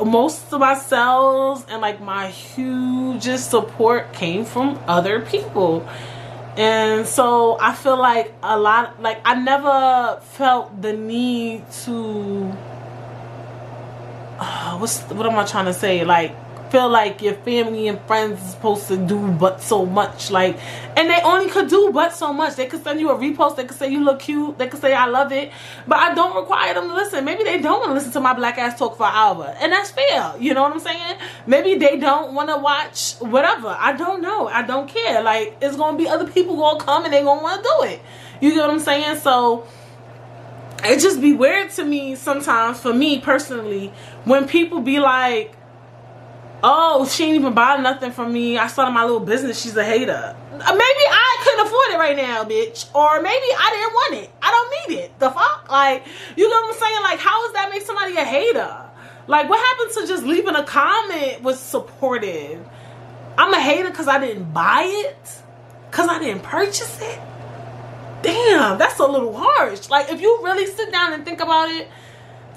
most of my sales and like my hugest support came from other people. And so I feel like a lot, like I never felt the need to, what am I trying to say? Like, feel like your family and friends is supposed to do but so much, like, and they only could do but so much. They could send you a repost, they could say you look cute, they could say I love it, but I don't require them to listen. Maybe they don't want to listen to my black ass talk for an hour, and that's fair. You know what I'm saying? Maybe they don't want to watch whatever. I don't know. I don't care. Like, it's gonna be other people gonna come and they gonna want to do it. You know what I'm saying? So it just be weird to me sometimes, for me personally, when people be like, oh, she ain't even buy nothing from me, I started my little business, she's a hater. Maybe I couldn't afford it right now, bitch. Or maybe I didn't want it. I don't need it. The fuck? Like, you know what I'm saying? Like, how does that make somebody a hater? Like, what happens to just leaving a comment was supportive? I'm a hater because I didn't buy it? Because I didn't purchase it? Damn, that's a little harsh. Like, if you really sit down and think about it,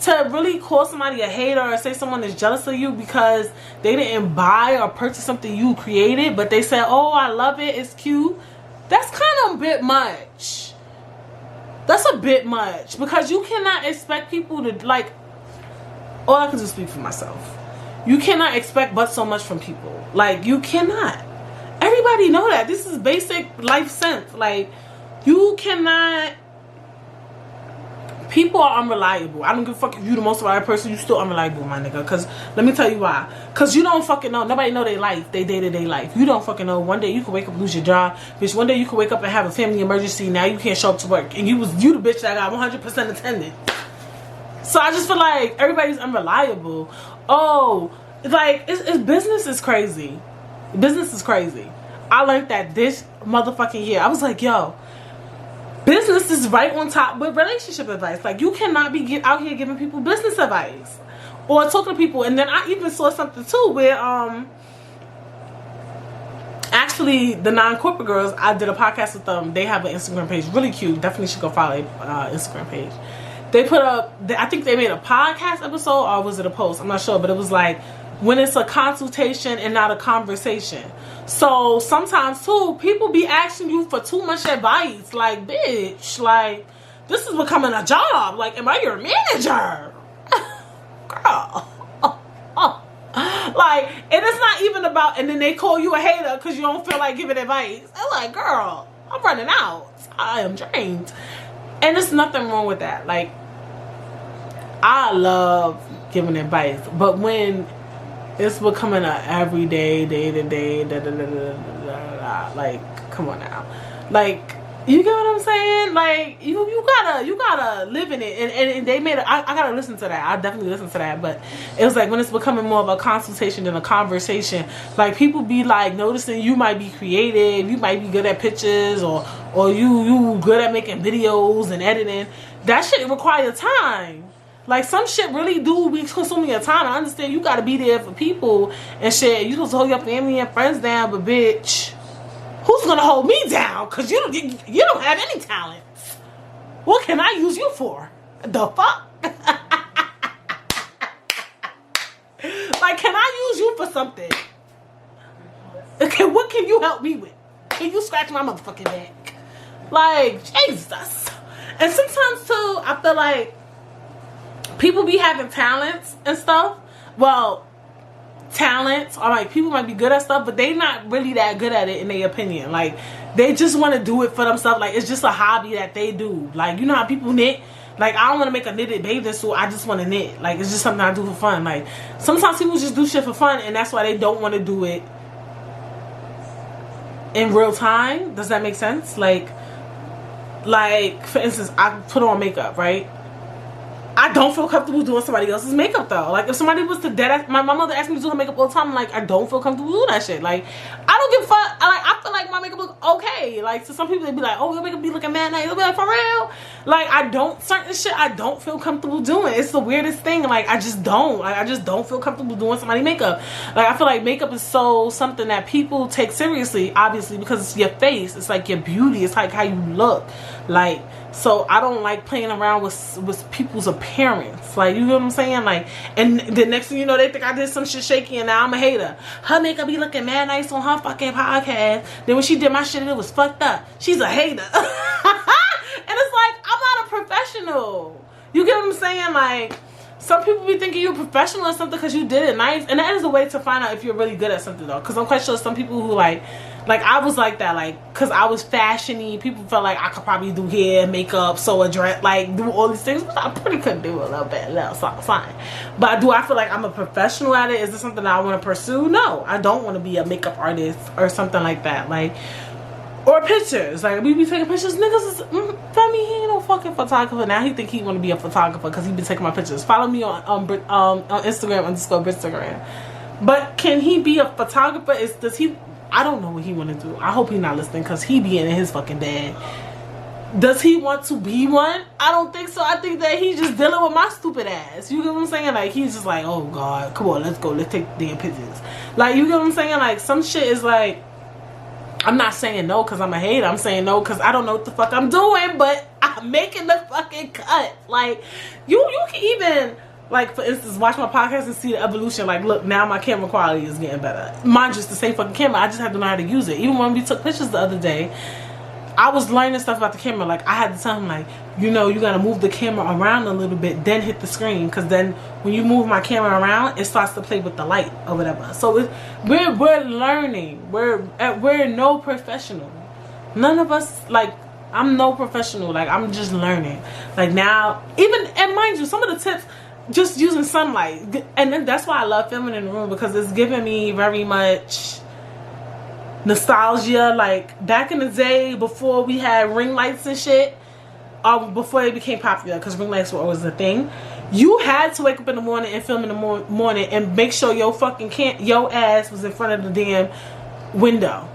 to really call somebody a hater or say someone is jealous of you because they didn't buy or purchase something you created, but they said, oh, I love it, it's cute, that's kind of a bit much. That's a bit much, because you cannot expect people to, like, all I can just speak for myself. You cannot expect but so much from people. Like, you cannot. Everybody know that. This is basic life sense. Like, you cannot. People are unreliable. I don't give a fuck if you the most reliable person, you still unreliable, my nigga. Because let me tell you why. Because you don't fucking know. Nobody know their life, their day-to-day life. You don't fucking know. One day you can wake up and lose your job. Bitch, one day you can wake up and have a family emergency. Now you can't show up to work. And you the bitch that got 100% attendance. So I just feel like everybody's unreliable. Oh, like, it's business is crazy. Business is crazy. I learned that this motherfucking year. I was like, yo, business is right on top with relationship advice. Like, you cannot be out here giving people business advice or talking to people. And then I even saw something too where actually the non-corporate girls, I did a podcast with them. They have an Instagram page, really cute. Definitely should go follow their Instagram page. They put up, I think they made a podcast episode, or was it a post? I'm not sure, but it was like, when it's a consultation and not a conversation. So sometimes too, people be asking you for too much advice. Like, bitch, like, this is becoming a job. Like, am I your manager? Girl. Like, and it's not even about, and then they call you a hater because you don't feel like giving advice. I'm like, girl, I'm running out. I am drained. And there's nothing wrong with that. Like, I love giving advice, but when it's becoming a everyday, day-to-day, like, come on now. Like, you get what I'm saying? Like, you gotta live in it. And they made I gotta listen to that. I definitely listen to that. But it was like when it's becoming more of a consultation than a conversation. Like, people be like noticing you might be creative, you might be good at pictures, or you good at making videos and editing. That shit requires time. Like, some shit really do be consuming your time. I understand you gotta be there for people and shit. You supposed to hold your family and friends down, but bitch, who's gonna hold me down? Cause you don't have any talents. What can I use you for? The fuck? Like, can I use you for something? Okay, what can you help me with? Can you scratch my motherfucking back? Like, Jesus. And sometimes too, I feel like people be having talents and stuff. Well, talents, or like people might be good at stuff, but they not really that good at it in their opinion. Like, they just want to do it for themselves. Like, it's just a hobby that they do. Like, you know how people knit? Like, I don't want to make a knitted bathing suit, I just want to knit. Like, it's just something I do for fun. Like, sometimes people just do shit for fun, and that's why they don't want to do it in real time. Does that make sense? Like, for instance, I put on makeup, right? I don't feel comfortable doing somebody else's makeup though. Like, if somebody was to my mother asked me to do her makeup all the time, I'm like, I don't feel comfortable doing that shit. Like, I don't give a fuck. I feel like my makeup look okay. Like, to some people, they be like, oh, your makeup be looking mad nice. They'll be like, for real? Like, certain shit I don't feel comfortable doing. It's the weirdest thing. Like, I just don't. Like, I just don't feel comfortable doing somebody's makeup. Like, I feel like makeup is so something that people take seriously, obviously, because it's your face. It's like your beauty. It's like how you look. Like, so I don't like playing around with people's appearance. Like, you know what I'm saying? Like, and the next thing you know, they think I did some shit shaky and now I'm a hater. Her makeup be looking mad nice on her fucking podcast. Then when she did my shit, it was fucked up. She's a hater. And it's like, I'm not a professional. You get what I'm saying? Like, some people be thinking you're a professional or something because you did it nice. And that is a way to find out if you're really good at something, though. Because I'm quite sure some people who, like I was like that, like, because I was fashion-y. People felt like I could probably do hair, makeup, sew a dress, like, do all these things. Which I pretty could do a little bit, fine. But do I feel like I'm a professional at it? Is this something that I want to pursue? No, I don't want to be a makeup artist or something like that. Like, or pictures. Like, we be taking pictures. Niggas is, Femi, he ain't no fucking photographer. Now he think he want to be a photographer because he be taking my pictures. Follow me on Instagram _Britt. But can he be a photographer? I don't know what he want to do. I hope he's not listening because he be in his fucking bag. Does he want to be one? I don't think so. I think that he's just dealing with my stupid ass. You get what I'm saying? Like, he's just like, oh God, come on, let's go. Let's take damn pictures. Like, you get what I'm saying? Like, some shit is like, I'm not saying no because I'm a hater. I'm saying no because I don't know what the fuck I'm doing, but I'm making the fucking cut. Like, you can even, like, for instance, watch my podcast and see the evolution. Like, look, now my camera quality is getting better. Mind you, it's the same fucking camera. I just have to know how to use it. Even when we took pictures the other day, I was learning stuff about the camera. Like, I had to tell him, like, you know, you gotta move the camera around a little bit, then hit the screen. Because then when you move my camera around, it starts to play with the light or whatever. So we're learning. We're no professional. None of us, like, I'm no professional. Like, I'm just learning. Like, now, and mind you, some of the tips, just using sunlight. And then that's why I love filming in the room, because it's giving me very much nostalgia. Like, back in the day before we had ring lights and shit, before they became popular, because ring lights were always a thing, you had to wake up in the morning and film in the morning and make sure your fucking your ass was in front of the damn window.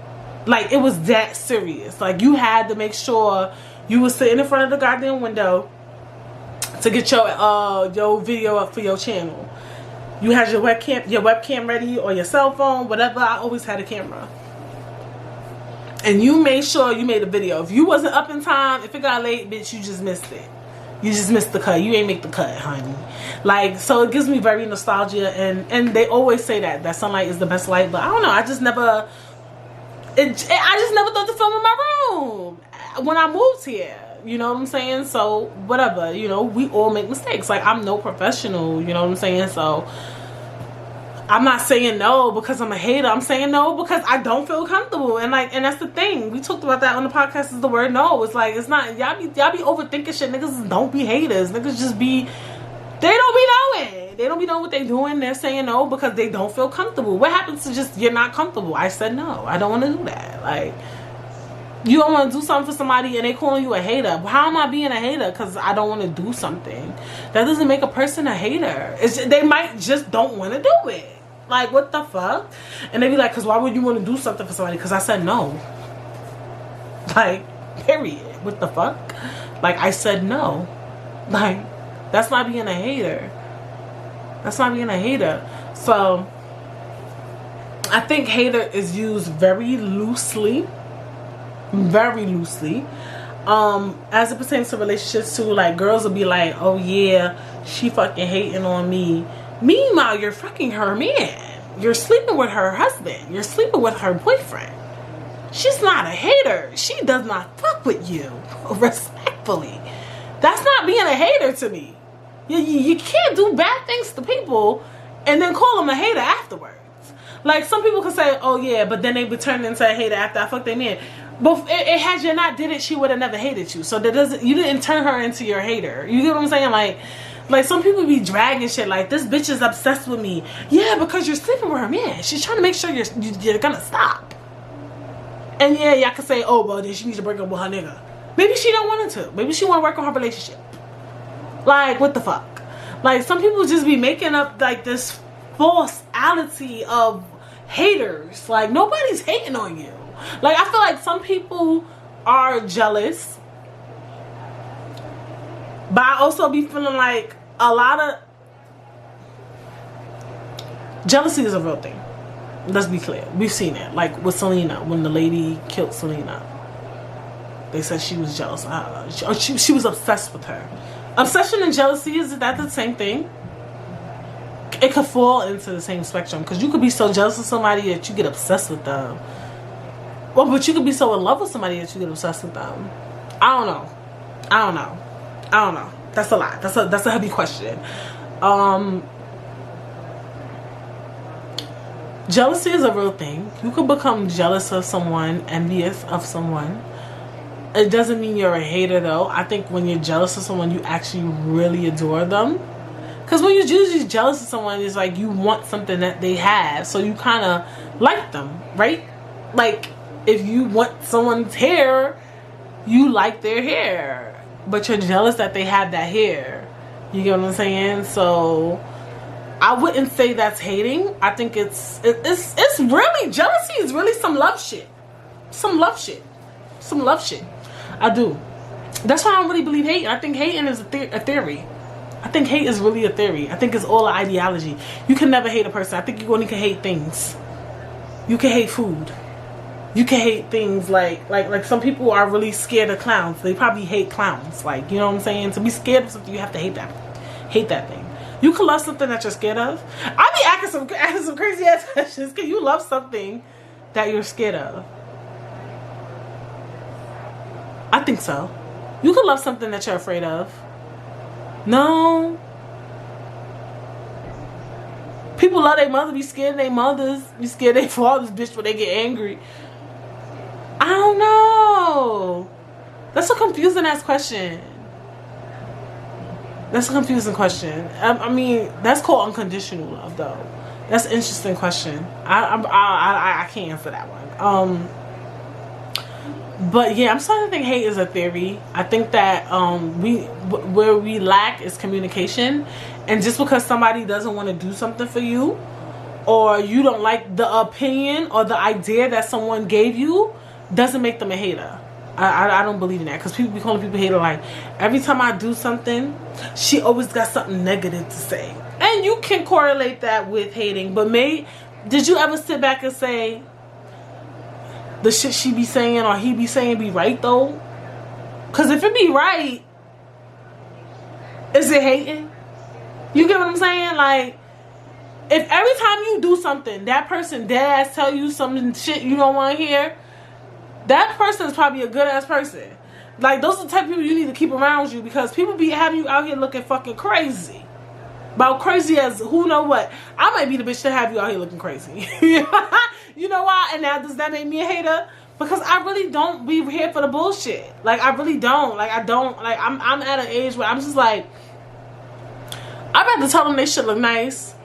Like, it was that serious. Like, you had to make sure you was sitting in front of the goddamn window to get your video up for your channel. You had your webcam ready, or your cell phone, whatever. I always had a camera. And you made sure you made a video. If you wasn't up in time, if it got late, bitch, you just missed it. You just missed the cut. You ain't make the cut, honey. Like, so it gives me very nostalgia, and they always say that sunlight is the best light, but I don't know. I just never thought to film in my room when I moved here. You know what I'm saying? So, whatever. You know, we all make mistakes. Like, I'm no professional. You know what I'm saying? So, I'm not saying no because I'm a hater. I'm saying no because I don't feel comfortable. And that's the thing. We talked about that on the podcast, is the word no. It's like, it's not, y'all be overthinking shit. Niggas don't be haters. Niggas just be, they don't be knowing. They don't be knowing what they doing. They're saying no because they don't feel comfortable. What happens to just, you're not comfortable? I said no. I don't want to do that. Like, you don't want to do something for somebody and they calling you a hater. How am I being a hater? Because I don't want to do something. That doesn't make a person a hater. They might just don't want to do it. Like, what the fuck? And they be like, because why would you want to do something for somebody? Because I said no. Like, period. What the fuck? Like, I said no. Like, that's not being a hater. That's not being a hater. So, I think hater is used very loosely. Very loosely. As it pertains to relationships too. Like, girls will be like, oh yeah, she fucking hating on me. Meanwhile, you're fucking her man. You're sleeping with her husband. You're sleeping with her boyfriend. She's not a hater. She does not fuck with you. Respectfully. That's not being a hater to me. You can't do bad things to people and then call them a hater afterwards. Like, some people can say, oh yeah, but then they be turned into a hater after I fucked their man. But had you not did it, she would have never hated you. So you didn't turn her into your hater. You get what I'm saying? Like, some people be dragging shit like, this bitch is obsessed with me. Yeah, because you're sleeping with her man. She's trying to make sure you're gonna stop. And yeah, y'all can say, oh, well, then she needs to break up with her nigga. Maybe she don't want to. Maybe she want to work on her relationship. Like, what the fuck? Like, some people just be making up, like, this falseality of haters. Like, nobody's hating on you. Like, I feel like some people are jealous, but I also be feeling like a lot of jealousy is a real thing. Let's be clear. We've seen it. Like with Selena, when the lady killed Selena, they said she was jealous. She was obsessed with her. Obsession and jealousy, is that the same thing? It could fall into the same spectrum, because you could be so jealous of somebody that you get obsessed with them. Well, but you could be so in love with somebody that you get obsessed with them. I don't know. That's a lot. That's a heavy question. Jealousy is a real thing. You could become jealous of someone, envious of someone. It doesn't mean you're a hater, though. I think when you're jealous of someone, you actually really adore them. Because when you're usually jealous of someone, it's like you want something that they have, so you kind of like them, right? Like, if you want someone's hair, you like their hair, but you're jealous that they have that hair. You get what I'm saying? So I wouldn't say that's hating. I think it's really, jealousy is really some love shit. I do. That's why I don't really believe hating. I think hating is a theory. I think hate is really a theory. I think it's all an ideology. You can never hate a person. I think you only can hate things. You can hate food. You can hate things like some people are really scared of clowns. They probably hate clowns. Like, you know what I'm saying? To be scared of something, you have to hate that thing. You can love something that you're scared of. I be asking some crazy ass questions. Can you love something that you're scared of? I think so. You can love something that you're afraid of. No. People love their mother, be scared of their mothers, be scared of their fathers, bitch, when they get angry. I don't know. That's a confusing ass question. I mean, that's called unconditional love, though. That's an interesting question. I can't answer that one. But yeah, I'm starting to think hate is a theory. I think that where we lack is communication, and just because somebody doesn't want to do something for you, or you don't like the opinion or the idea that someone gave you, doesn't make them a hater. I don't believe in that, because people be calling people hater. Like, every time I do something, she always got something negative to say, and you can correlate that with hating. But did you ever sit back and say, the shit she be saying or he be saying be right, though? Because if it be right, is it hating? You get what I'm saying? Like, if every time you do something, that person dead ass tell you some shit you don't want to hear, that person is probably a good ass person. Like, those are the type of people you need to keep around you, because people be having you out here looking fucking crazy. About crazy as who know what. I might be the bitch to have you out here looking crazy. You know why? And now, does that make me a hater? Because I really don't be here for the bullshit. Like, I really don't. Like, I'm at an age where I'm just like, I'd rather tell them they shit look nice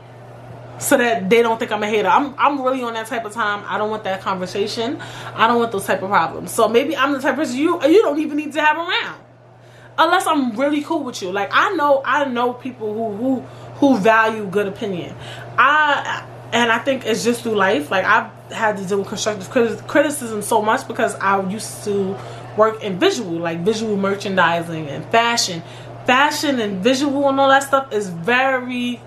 so that they don't think I'm a hater. I'm really on that type of time. I don't want that conversation. I don't want those type of problems. So maybe I'm the type of person you don't even need to have around, unless I'm really cool with you. Like, I know people who value good opinion. And I think it's just through life. Like, I've had to deal with constructive criticism so much because I used to work in visual merchandising and fashion and visual and all that stuff is very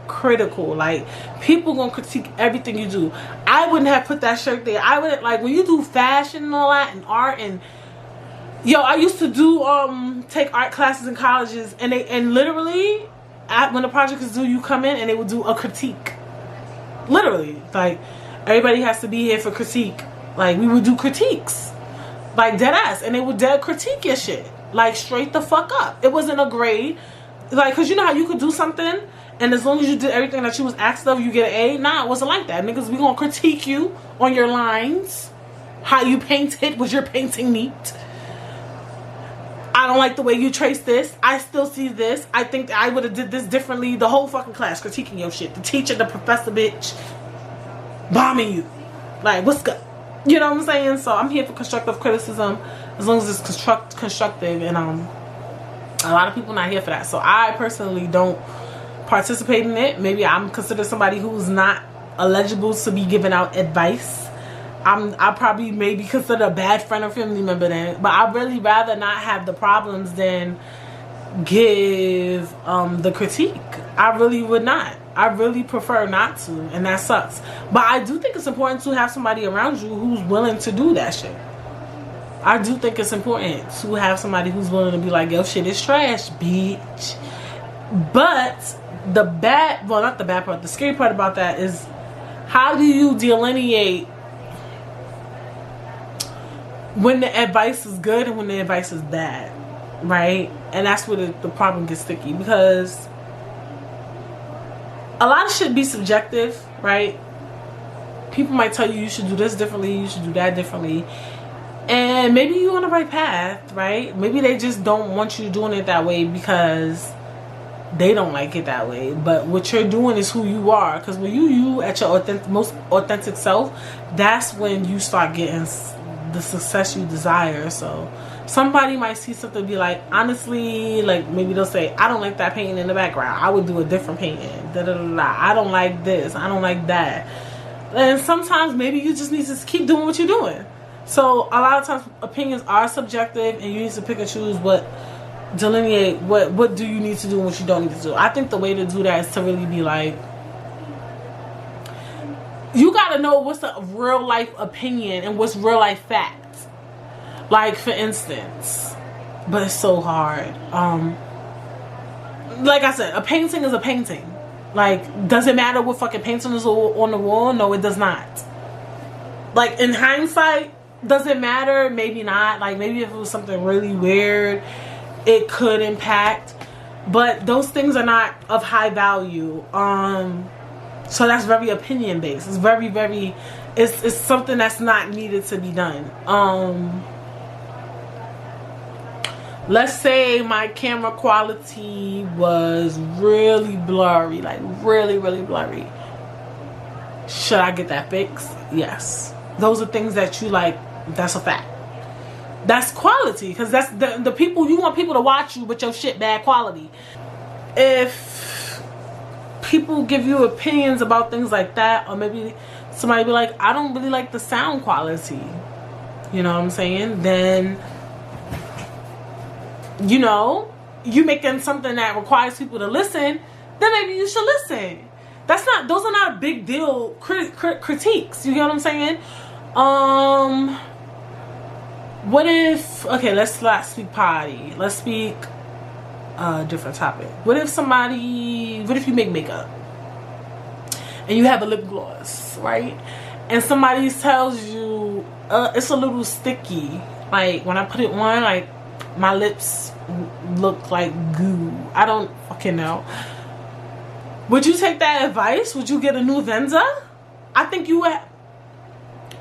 critical. Like, people gonna critique everything you do. I wouldn't have put that shirt there. I wouldn't, like, when you do fashion and all that and art and I used to do take art classes in colleges, and literally when the project is due, you come in and they would do a critique. Literally, like, everybody has to be here for critique. Like, we would do critiques, like, dead ass, and they would dead critique your shit, like, straight the fuck up. It wasn't a grade, like, because you know how you could do something and as long as you did everything that you was asked of, you get an A? Nah, it wasn't like that. Niggas, we gonna critique you on your lines, how you painted. Was your painting neat? I don't like the way you trace this. I still see this. I think I would have did this differently. The whole fucking class critiquing your shit. The teacher, the professor, bitch, bombing you. Like, what's good? You know what I'm saying? So I'm here for constructive criticism, as long as it's constructive. And a lot of people not here for that. So I personally don't participate in it. Maybe I'm considered somebody who's not eligible to be giving out advice. I probably maybe consider a bad friend or family member then. But I'd really rather not have the problems than give the critique. I really would not. I really prefer not to, and that sucks. But I do think it's important to have somebody around you who's willing to do that shit. I do think it's important to have somebody who's willing to be like, yo, shit is trash, bitch. But the bad, well, not the bad part, the scary part about that is, how do you delineate when the advice is good and when the advice is bad, right? And that's where the problem gets sticky, because a lot of shit be subjective, right? People might tell you should do this differently, you should do that differently, and maybe you're on the right path, right? Maybe they just don't want you doing it that way because they don't like it that way. But what you're doing is who you are, because when you at your most authentic self, that's when you start getting the success you desire. So somebody might see something and be like, honestly, like maybe they'll say, I don't like that painting in the background, I would do a different painting, I don't like this, I don't like that. And sometimes maybe you just need to keep doing what you're doing. So a lot of times opinions are subjective, and you need to pick and choose delineate what do you need to do and what you don't need to do. I think the way to do that is to really be like, you gotta know what's a real life opinion and what's real life facts. Like, for instance, but it's so hard. Like I said, a painting is a painting. Like, does it matter what fucking painting is on the wall? No, it does not. Like, in hindsight, does it matter? Maybe not. Like, maybe if it was something really weird, it could impact. But those things are not of high value. So that's very opinion based. It's very, very, it's something that's not needed to be done. Let's say my camera quality was really blurry, like really, really blurry. Should I get that fixed? Yes. Those are things that you like, that's a fact. That's quality, because that's the people, you want people to watch you with your shit bad quality. If people give you opinions about things like that, or maybe somebody be like, I don't really like the sound quality, you know what I'm saying? Then, you know, you making something that requires people to listen, then maybe you should listen. Those are not big deal critiques, you get what I'm saying? What if, okay, let's not speak potty. Let's speak a different topic. What if you make makeup and you have a lip gloss, right? And somebody tells you it's a little sticky. Like, when I put it on, like, my lips look like goo. I don't fucking know. Would you take that advice? Would you get a new Venza? I think you would.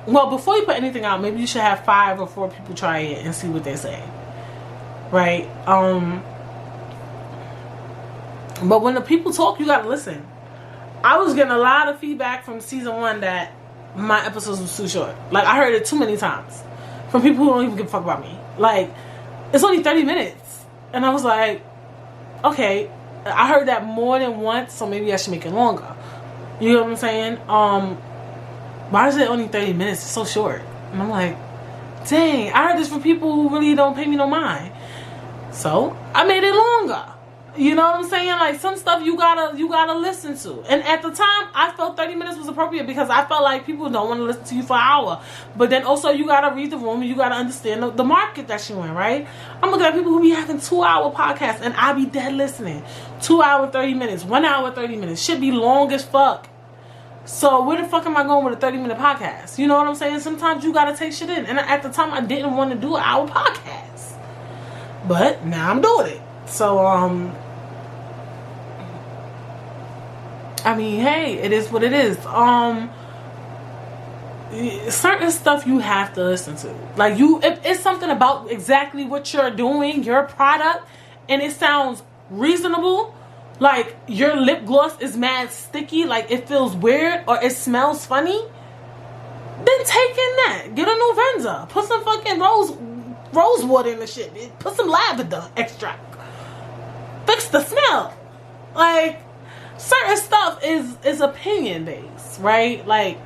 Well, before you put anything out, maybe you should have 5 or 4 people try it and see what they say. Right? But when the people talk, you gotta listen. I was getting a lot of feedback from season 1 that my episodes was too short. Like, I heard it too many times from people who don't even give a fuck about me. Like, it's only 30 minutes. And I was like, okay, I heard that more than once, so maybe I should make it longer. You know what I'm saying? Why is it only 30 minutes? It's so short. And I'm like, dang, I heard this from people who really don't pay me no mind. So I made it longer. You know what I'm saying? Like, some stuff you gotta listen to. And at the time, I felt 30 minutes was appropriate because I felt like people don't want to listen to you for an hour. But then also you gotta read the room and you gotta understand the market that you're in, right? I'm looking at people who be having 2-hour podcasts and I be dead listening. 2 hour 30 minutes, 1 hour 30 minutes. Should be long as fuck. So where the fuck am I going with a 30-minute podcast? You know what I'm saying? Sometimes you gotta take shit in. And at the time, I didn't want to do an hour podcast. But now I'm doing it. So, I mean, hey, it is what it is. Certain stuff you have to listen to. Like, if it's something about exactly what you're doing, your product, and it sounds reasonable, like your lip gloss is mad sticky, like it feels weird, or it smells funny, then take in that. Get a new Venza. Put some fucking rose water in the shit. Put some lavender extract. Fix the smell. Like, certain stuff is opinion based, right? Like,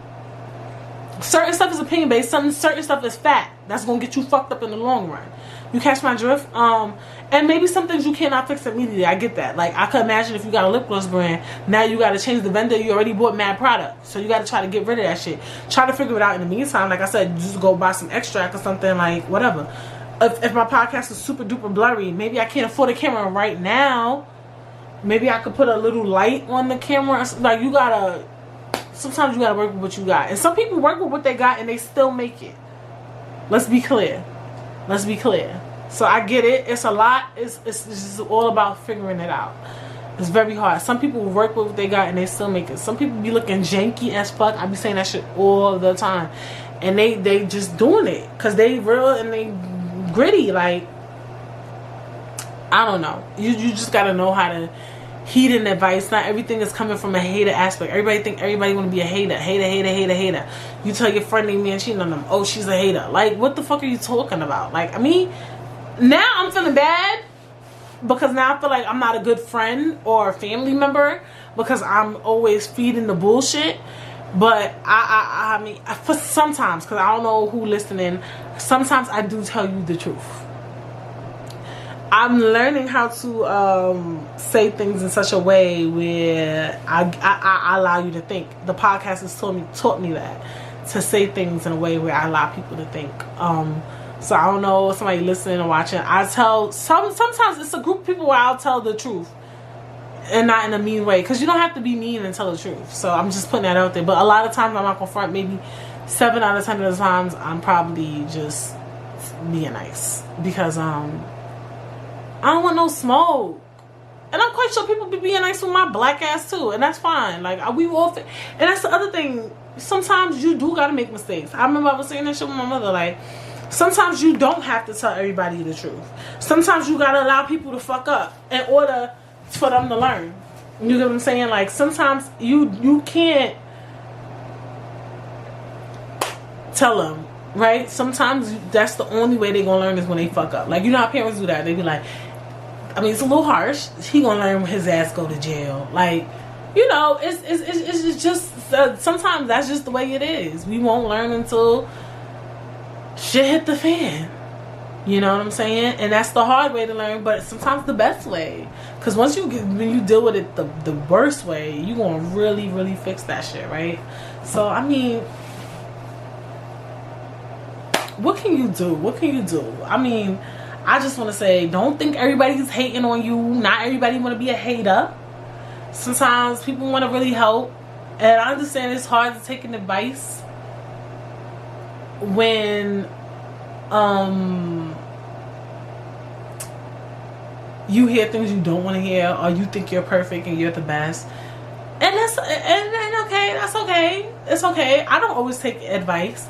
Certain stuff is opinion based. Certain stuff is fact. That's gonna get you fucked up in the long run. You catch my drift? And maybe some things you cannot fix immediately. I get that. Like, I could imagine if you got a lip gloss brand, now you got to change the vendor. You already bought mad product, so you got to try to get rid of that shit. Try to figure it out in the meantime. Like I said, just go buy some extract or something, like whatever. If my podcast is super duper blurry, maybe I can't afford a camera right now. Maybe I could put a little light on the camera. Like, you gotta. Sometimes you gotta work with what you got, and some people work with what they got and they still make it. Let's be clear. Let's be clear. So I get it. It's a lot. It's just all about figuring it out. It's very hard. Some people work with what they got and they still make it. Some people be looking janky as fuck. I be saying that shit all the time. And they just doing it. Because they real and they gritty. Like, I don't know. You just got to know how to heed and advice. Not everything is coming from a hater aspect. Everybody think everybody want to be a hater. Hater. You tell your friend named man cheating on them. Oh, she's a hater. Like, what the fuck are you talking about? Like, I mean... Now I'm feeling bad because now I feel like I'm not a good friend or a family member because I'm always feeding the bullshit. But I mean, for sometimes, because I don't know who listening, sometimes I do tell you the truth. I'm learning how to say things in such a way where I allow you to think. The podcast has taught me that, to say things in a way where I allow people to think. So I don't know, somebody listening or watching, I tell, sometimes it's a group of people where I'll tell the truth. And not in a mean way. Because you don't have to be mean and tell the truth. So I'm just putting that out there. But a lot of times I'm not going to front. Maybe 7 out of 10 of the times I'm probably just being nice. Because I don't want no smoke. And I'm quite sure people be being nice with my black ass too. And that's fine. Like, we all... And that's the other thing. Sometimes you do got to make mistakes. I remember I was saying that shit with my mother. Like... Sometimes you don't have to tell everybody the truth. Sometimes you gotta allow people to fuck up in order for them to learn. You get what I'm saying? Like, sometimes you can't tell them, right? Sometimes that's the only way they're gonna learn is when they fuck up. Like, you know how parents do that? They be like, I mean, it's a little harsh. He gonna learn when his ass go to jail. Like, you know, it's just sometimes that's just the way it is. We won't learn until shit hit the fan. You know what I'm saying? And that's the hard way to learn, but sometimes the best way. Because when you deal with it the worst way, you gonna really, really fix that shit, right? So, I mean, what can you do? What can you do? I mean, I just want to say, don't think everybody's hating on you. Not everybody want to be a hater. Sometimes people want to really help. And I understand it's hard to take an advice when you hear things you don't want to hear, or you think you're perfect and you're the best, and that's okay. That's okay. It's okay. I don't always take advice,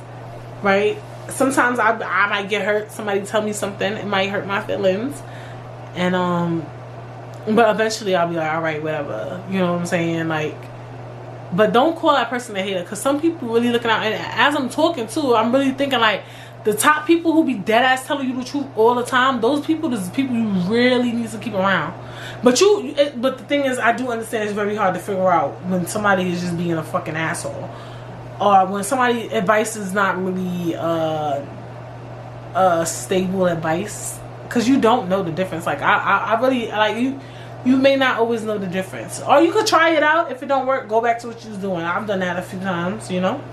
right? Sometimes I might get hurt. Somebody tell me something, it might hurt my feelings, and but eventually I'll be like, all right, whatever. You know what I'm saying? Like, but don't call that person a hater, because some people really looking out. And as I'm talking too, I'm really thinking like the top people who be dead ass telling you the truth all the time. Those people, is people you really need to keep around. But the thing is, I do understand it's very hard to figure out when somebody is just being a fucking asshole, or when somebody advice is not really stable advice, because you don't know the difference. Like I really like you. You may not always know the difference. Or you could try it out. If it don't work, go back to what you was doing. I've done that a few times, you know.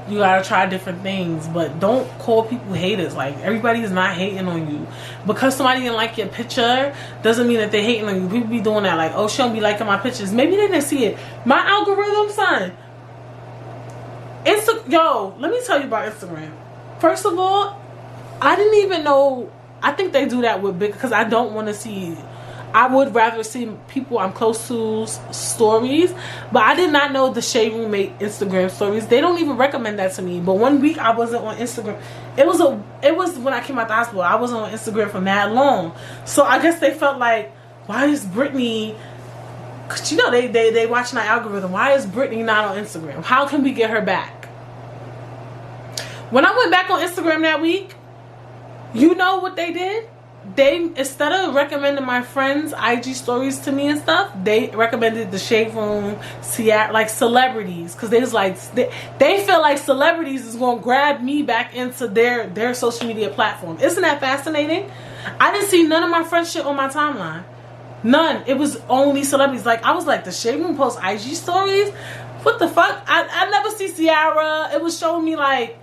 You gotta try different things. But don't call people haters. Like, everybody is not hating on you. Because somebody didn't like your picture doesn't mean that they're hating on you. People be doing that. Like, oh, she don't be liking my pictures. Maybe they didn't see it. My algorithm, son. Yo, let me tell you about Instagram. First of all, I didn't even know... I think they do that with because I don't want to see. I would rather see people I'm close to's stories, but I did not know the Shade Room made Instagram stories. They don't even recommend that to me. But one week I wasn't on Instagram. It was when I came out the hospital. I wasn't on Instagram for mad long, so I guess they felt like, why is Brittany? Cause you know they watching our algorithm. Why is Brittany not on Instagram? How can we get her back? When I went back on Instagram that week, you know what they did? they, instead of recommending my friends' IG stories to me and stuff, they recommended the Shade Room, like celebrities, because they was like, they feel like celebrities is gonna grab me back into their social media platform. Isn't that fascinating? I didn't see none of my friends shit on my timeline. None. It was only celebrities. Like, I was like, the Shade Room post IG stories? What the fuck? I never see Ciara. It was showing me like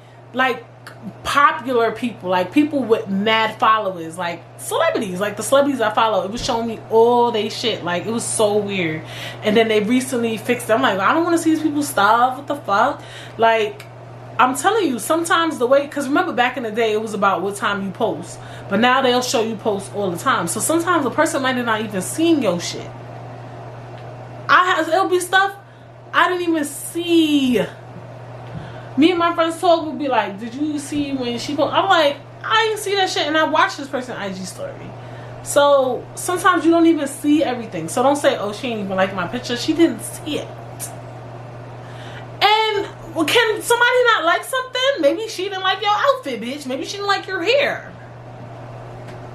popular people, like people with mad followers, like celebrities, like the celebrities I follow. It was showing me all they shit. Like, it was so weird. And then they recently fixed it. I'm like, I don't want to see these people's stuff. What the fuck? Like, I'm telling you, sometimes the way, because remember back in the day, it was about what time you post. But now they'll show you posts all the time. So sometimes a person might have not even seen your shit. It'll be stuff I didn't even see. Me and my friends talk, would be like, did you see when she posted? I'm like, I didn't see that shit, and I watched this person's IG story. So sometimes you don't even see everything. So don't say, oh, she ain't even like my picture. She didn't see it. And can somebody not like something? Maybe she didn't like your outfit, bitch. Maybe she didn't like your hair.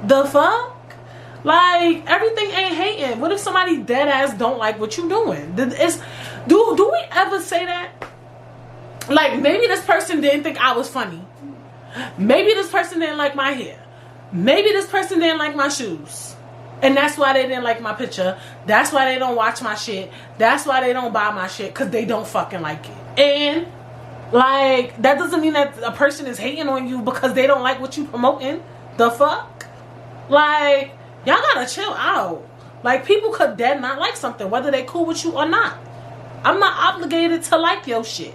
The fuck? Like, everything ain't hating. What if somebody dead ass don't like what you doing? Do we ever say that? Like, maybe this person didn't think I was funny. Maybe this person didn't like my hair. Maybe this person didn't like my shoes. And that's why they didn't like my picture. That's why they don't watch my shit. That's why they don't buy my shit. Because they don't fucking like it. And, like, that doesn't mean that a person is hating on you because they don't like what you promoting. The fuck? Like, y'all gotta chill out. Like, people could dead not like something, whether they cool with you or not. I'm not obligated to like your shit.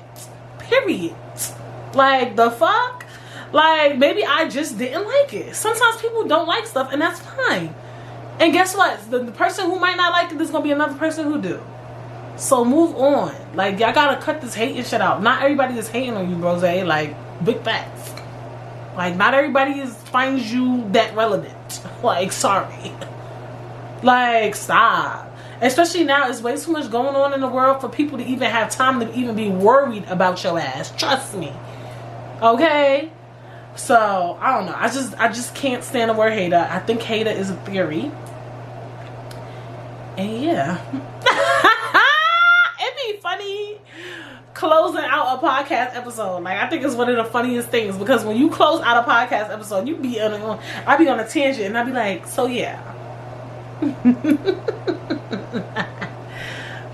Period. Like, the fuck? Like, maybe I just didn't like it. Sometimes people don't like stuff, and that's fine. And guess what? The person who might not like it, there's gonna be another person who do. So move on. Like, y'all gotta cut this hating shit out. Not everybody is hating on you, Rose. Like, big facts. Like, not everybody finds you that relevant. Like, sorry. Like, stop. Especially now, there's way too much going on in the world for people to even have time to even be worried about your ass. Trust me. Okay? So, I don't know. I just can't stand the word hater. I think hater is a theory. And yeah. It'd be funny closing out a podcast episode. Like, I think it's one of the funniest things, because when you close out a podcast episode, I'd be on a tangent, and I'd be like, so yeah.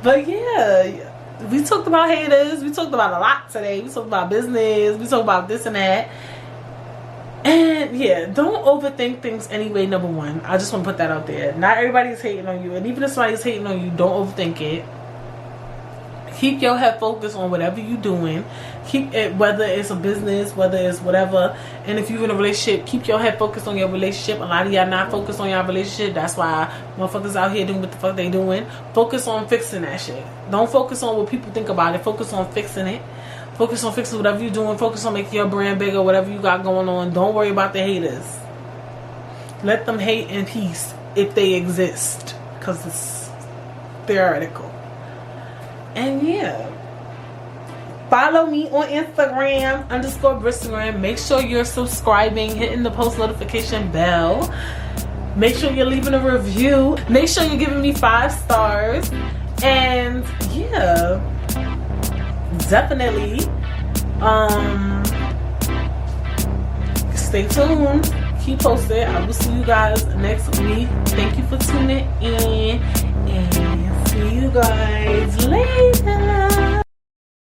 But yeah, we talked about haters. We talked about a lot today. We talked about business. We talked about this and that. And yeah, don't overthink things anyway. Number one, I just want to put that out there. Not everybody's hating on you, and even if somebody's hating on you, don't overthink it. Keep your head focused on whatever you're doing. Keep it, whether it's a business, whether it's whatever. And if you're in a relationship, keep your head focused on your relationship. A lot of y'all not focused on your relationship. That's why motherfuckers out here doing what the fuck they doing. Focus on fixing that shit. Don't focus on what people think about it. Focus on fixing it. Focus on fixing whatever you're doing. Focus on making your brand bigger, whatever you got going on. Don't worry about the haters. Let them hate in peace if they exist, because it's theoretical. And yeah, follow me on Instagram _Bristagram. Make sure you're subscribing, hitting the post notification bell. Make sure you're leaving a review. Make sure you're giving me 5 stars. And yeah, definitely stay tuned. Keep posted. I will see you guys next week. Thank you for tuning in, and see you guys later.